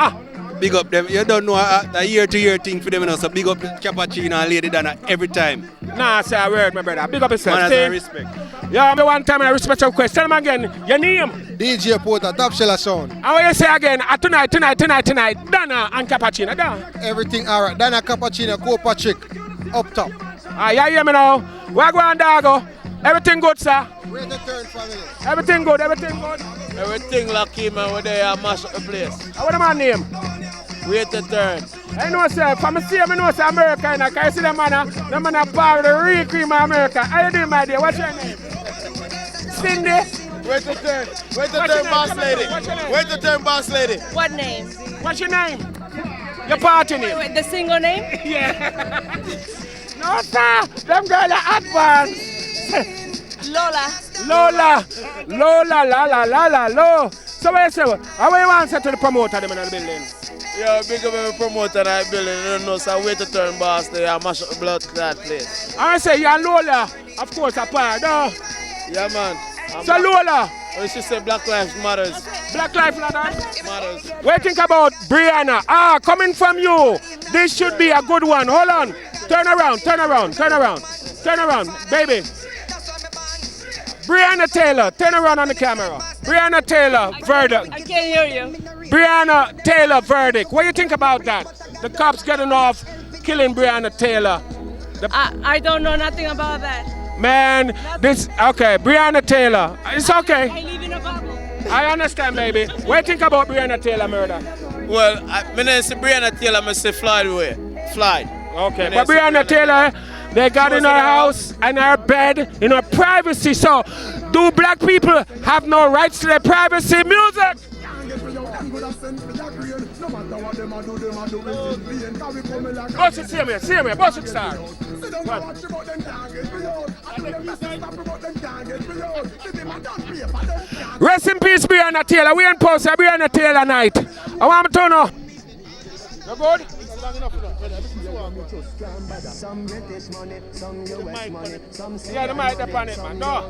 Big up them. You don't know a year-to-year thing for them, you know, so big up Cappuccino and Lady Donna every time. Nah, say a word, my brother. Big up yourself. Man, has respect. Yeah, me one time I respect your question. Tell them again, your name? DJ Porter, Top Sheller Sound. And what you say again? Tonight, Donna and Cappuccino, Donna. Everything alright. Donna, Cappuccino, Co-Patrick, up top. You hear me now? Where go and Dago? Everything good, sir? Where's the third family? Everything good. Everything lucky, man, where they are mash up the place. What the man name? Wait the third. I know, sir. From me see him, I know, sir, America. Can you see the man part of the real cream of America? How you doing, my dear? What's your name? Cindy? Wait the third. Boss lady. Wait the third, boss lady. What name? What's your name? Your party name? Wait, the single name? Yeah. No, sir. Them girls are advanced. Lola. Lo. So what you say? How you want to say to the promoter them in the building? Yeah, big up every promoter in the building. You don't know, so wait to turn boss there and mash up the blood clot place. I say you and Lola, of course, a part, no? Yeah, man. So Lola. She said Black Lives Matters. Black Lives Matters? What do you think about Breonna? Coming from you. This should be a good one. Hold on. Turn around, baby. Breonna Taylor, turn around on the camera. Breonna Taylor, verdict. I can't hear you. Breonna Taylor, verdict. What do you think about that? The cops getting off, killing Breonna Taylor. I don't know nothing about that. Man, Breonna Taylor. It's okay. I live in a bubble. I understand, baby. What do you think about Breonna Taylor murder? Well, I didn't say Breonna Taylor, I say Floyd. Okay, but Breonna Taylor, they got in her house and her bed in her privacy. So, do black people have no rights to their privacy? Music! Boss it, see me, boss it, star. Rest in peace, Breonna Taylor. We ain't post Breonna Taylor night. I want to know. You good? Yeah, the mic up on it, man. No.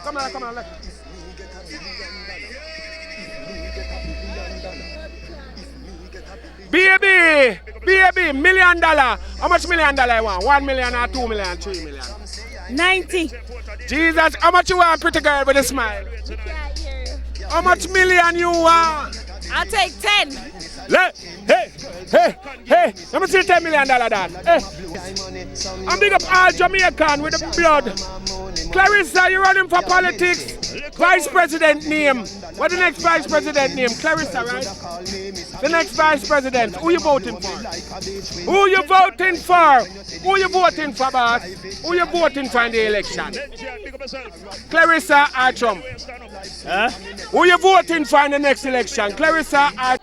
Come on, look. Baby, $1 million. How much $1 million you want? 1 million or 2 million, 3 million? 90. Jesus, how much you want, pretty girl with a smile? How much million you want? I'll take 10. Hey, Hey, let me see $10 million dance. Hey. I'm big up all Jamaican with the blood. Clarissa, you running for politics? Vice President name. What's the next Vice President name? Clarissa, right? The next Vice President. Who you voting for? Who you voting for? Who you voting for, boss? Who you voting for in the election? Clarissa or Trump? Huh? Who you voting for in the next election? Clarissa or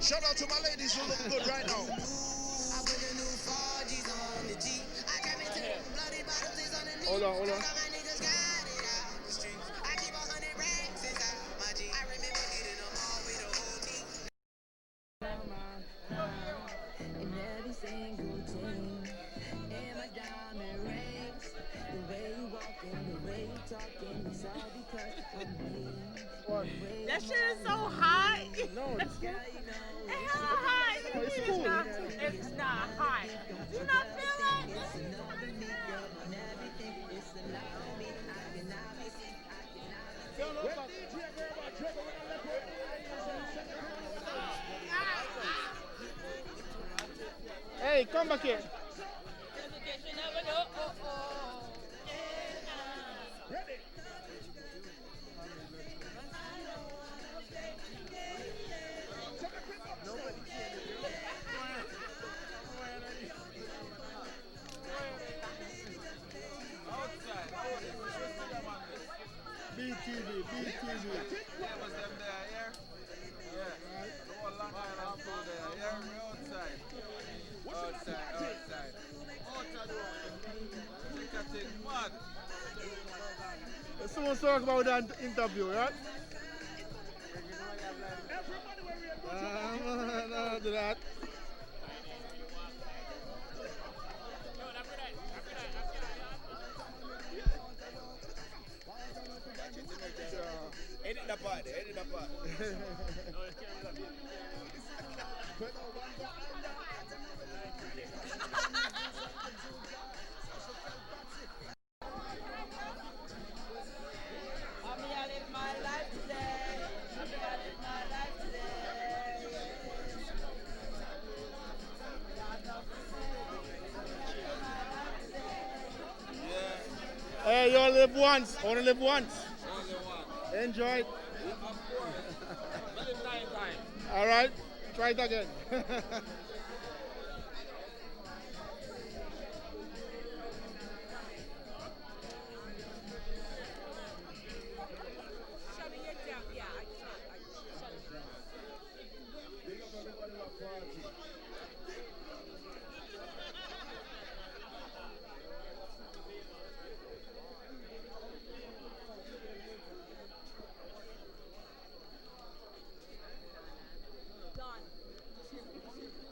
Shout out to my ladies who look good right now. Hold on. That shit is so hot. No, it's hella hot. No, it's cool. It's not hot. Do you not feel it? Hey, come back here. Someone talk about that interview, right? No, do that. Edit that part. Hey, you only live once. Only live once. Enjoy it. All right, try it again.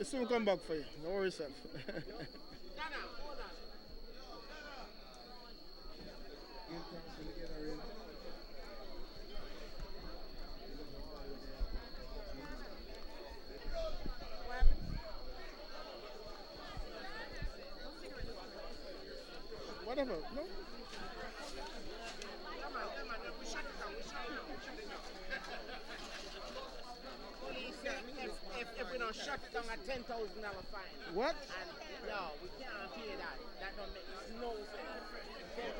soon come back for you. Don't worry yourself. Whatever, no? If we don't shut it down at $10,000 fine. What? And no, we can't pay that. That don't make no sense. $10,000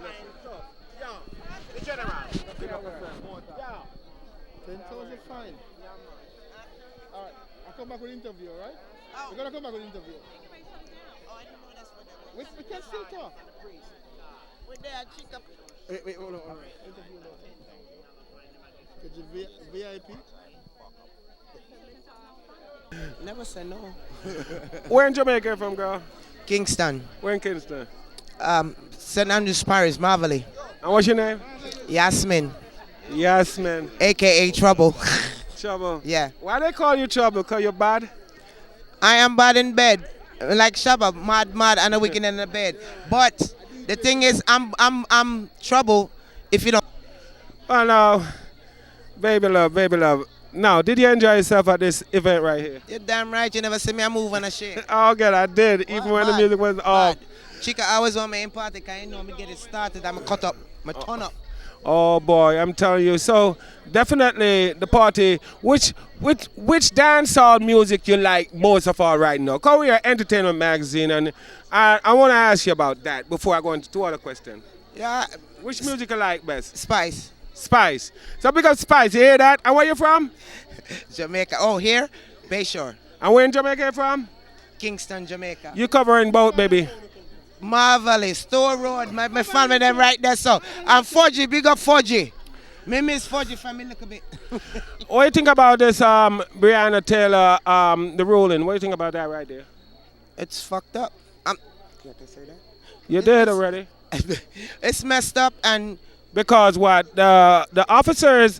fine stuff. Yo, the general. Yo. 10,000 fine. All right, I'll come back with an interview, all right? We're gonna come back with an interview. We can still talk. We're there, chick up. Wait, hold on. Interview now. Could you VIP? Never say no. Where in Jamaica you from, girl? Kingston. Where in Kingston? St. Andrews Parish, Marvelly. And what's your name? Yasmin. Yasmin. AKA Trouble. Trouble. Yeah. Why they call you Trouble? Because you're bad? I am bad in bed. Like Shabba, mad, and a wicked in the bed. But the thing is, I'm trouble if you don't. Oh no, baby love. Now, did you enjoy yourself at this event right here? You're damn right. You never see me move on a shit. Oh God, I did. Even when the music was off. Chica, I always want me in party. Cause you know me get it started. I'm cut up, my turn up. Oh boy, I'm telling you. So definitely the party. Which dancehall music you like most of all right now? Cause we are Entertainment Magazine, and I want to ask you about that before I go into two other questions. Yeah. Which music you like best? Spice. Spice. So big up Spice. You hear that? And where you from? Jamaica. Oh, here, Bayshore. And where in Jamaica you from? Kingston, Jamaica. You covering both, baby? Marvelous. Store Road. My family them right there. So I'm 4G. Big up 4G. Me miss 4G family a little bit. What do you think about this Breonna Taylor, the ruling? What do you think about that right there? It's fucked up. Can I say that? You did already. It's messed up, and because what the officers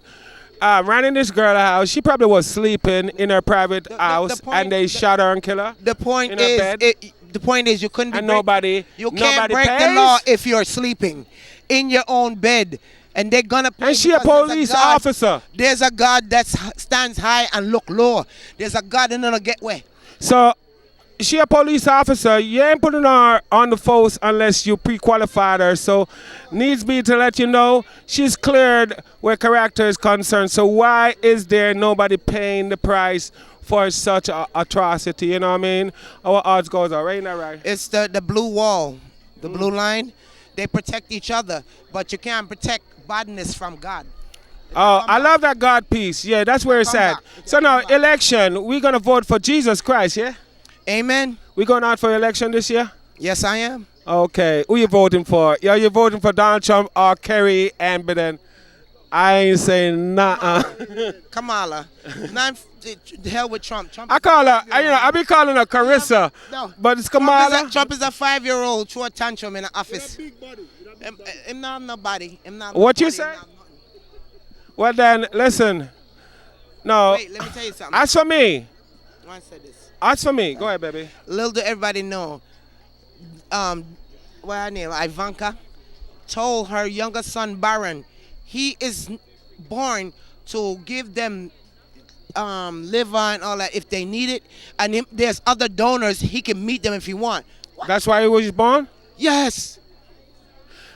ran in this girl's house. She probably was sleeping in her private house, and they shot her and killed her. The point is, the point is, you couldn't. And nobody. You can't break the law if you're sleeping in your own bed. And they're gonna pay. And she a police officer. There's a God that stands high and look low. There's a God that don't get wet. So she a police officer. You ain't putting her on the force unless you pre-qualified her. So needs be to let you know she's cleared where character is concerned. So why is there nobody paying the price for such a atrocity? You know what I mean? Our odds goes all right, not right. It's the blue wall, the blue line. They protect each other, but you can't protect badness from God. Oh, I love that God piece. Yeah, that's where it's at. So now, election, we're going to vote for Jesus Christ, yeah? Amen. We going out for election this year? Yes, I am. Okay. Who you voting for? Yeah, you voting for Donald Trump or Kerry and Biden? I ain't saying nah. Kamala. The hell with Trump. I call her, I be calling her Carissa, but it's Kamala. Trump is a 5-year-old through a tantrum in the office. Him not nobody. What you say? Well then, listen. No. Wait, let me tell you something. As for me. I want to say this. As for me, go ahead, baby. Little do everybody know. What her name? Ivanka told her younger son Baron he is born to give them liver and all that if they need it, and if there's other donors, he can meet them if he want. What? That's why he was born? Yes.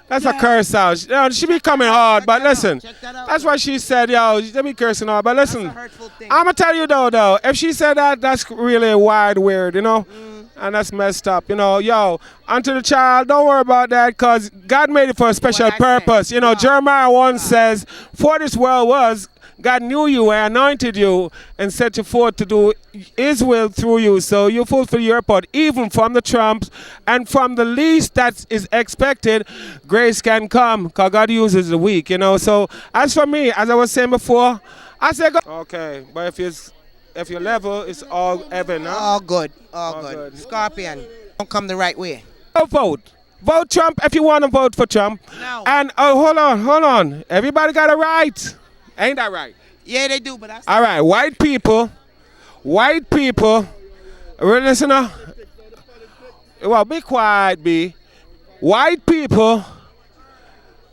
That's a curse out. She be coming hard, but listen, that's why she said, yo, let me cursing hard. But listen, I'm going to tell you though, if she said that, that's really wide weird, you know? And that's messed up, you know. Yo, unto the child, don't worry about that, because God made it for a special purpose. You know, Jeremiah 1 says, for this world was, God knew you and anointed you and set you forth to do his will through you. So you fulfill your part, even from the trumps and from the least that is expected, grace can come, because God uses the weak, you know. So as for me, as I was saying before, I say go. Okay, but if you level, it's all heaven, huh? All good, all good. Scorpion, don't come the right way. Vote. Vote Trump if you want to vote for Trump. No. And hold on. Everybody got a right. Ain't that right? Yeah, they do, but that's all right. White people Well, listen now. Well, be quiet, be. White people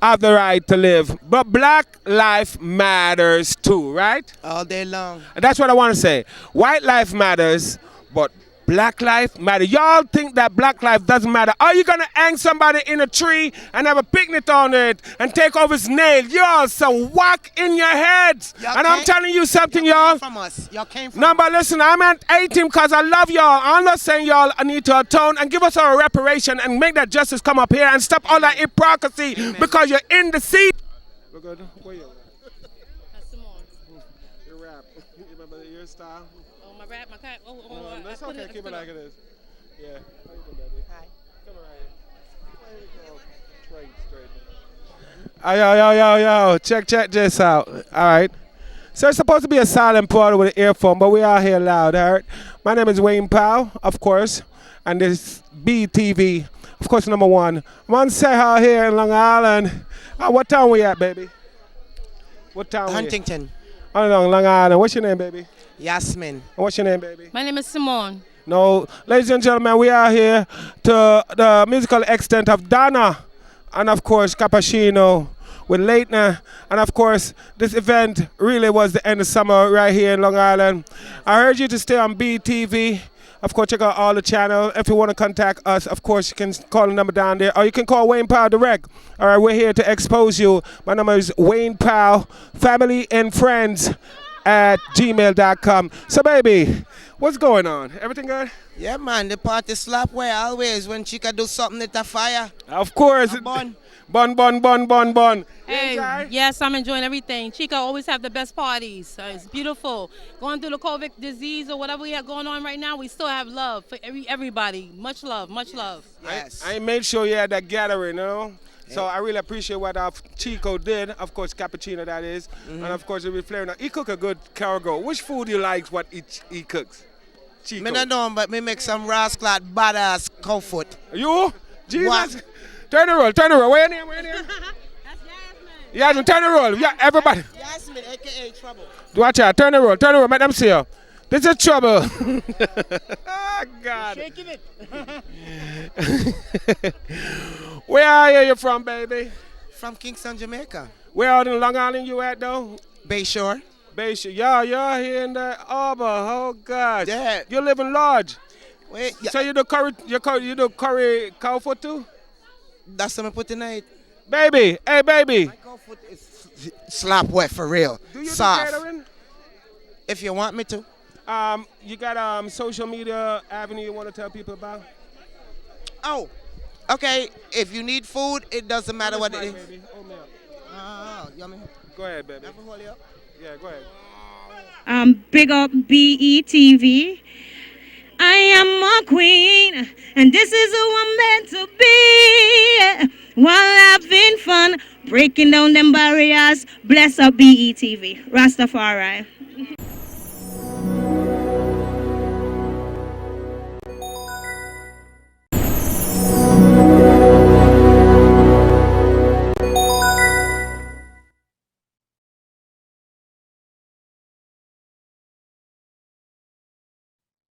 have the right to live, but black life matters too, right? All day long. And that's what I want to say. White life matters, but black life matters. Y'all think that black life doesn't matter. Are you going to hang somebody in a tree and have a picnic on it and take off his nail? Y'all some whack in your heads. And I'm telling you something, y'all. From us. Y'all came from No, but listen, I'm at 18 because I love y'all. I'm not saying y'all need to atone and give us our reparation and make that justice come up here and stop all that hypocrisy because you're in the seat. We're good. Where you? Your rap. You remember your style? Oh, my rap, my cat. That's okay. Keep it like it is. Yeah. How you doing, baby? Hi. Come right here. Straight. Yo. Check this out. All right. So it's supposed to be a silent party with an earphone, but we are here loud, all right? My name is Wayne Powell, of course, and this is BTV, of course, number one. I'm on Seha here in Long Island. What town we at, baby? What town Huntington. Oh, no, Long Island. What's your name, baby? Yasmin. What's your name, baby? My name is Simone. No, ladies and gentlemen, we are here to the musical extent of Donna and, of course, Cappuccino with Leitner. And, of course, this event really was the end of summer right here in Long Island. I urge you to stay on BTV. Of course, check out all the channels. If you want to contact us, of course, you can call the number down there. Or you can call Wayne Powell direct. All right, we're here to expose you. My number is Wayne Powell, family and friends at gmail.com. So, baby, what's going on? Everything good? Yeah, man, the party slap way always. When Chica do something, it's a fire. Of course. Bun. Hey, yes, I'm enjoying everything. Chica always have the best parties. It's beautiful. Going through the COVID disease or whatever we have going on right now, we still have love for everybody. Much love, much love. Yes. I made sure you had that gathering, you know? So I really appreciate what Chico did. Of course, Cappuccino, that is. And, of course, he'll be flavoring. He cook a good cargo. Which food you like what he cooks? Chico. Me not know, but me make some rascal badass cow foot. You? Jesus. What? Turn the roll. Where in here? That's Yasmin. Yasmin, turn the roll. Yeah, everybody. Yasmin, a.k.a. Trouble. Watch out. Turn the roll. Make them see you. This is trouble. Oh, God. You're shaking it. Where are you from, baby? From Kingston, Jamaica. Where out in Long Island you at, though? Bayshore. You're here in the Arbor. Oh, God. Yeah. You live in Lodge. Wait. So you do curry cow foot, too? That's what I put tonight. Baby. Hey, baby. My cow foot is slap wet for real. Do you soft. do catering? If you want me to. You got social media avenue you want to tell people about? Oh, okay. If you need food, it doesn't matter what it is. Baby. Yummy. Go ahead, baby. Yeah, go ahead. Big up BETV. I am a queen, and this is who I'm meant to be. While having fun, breaking down them barriers. Bless up BETV. Rastafari.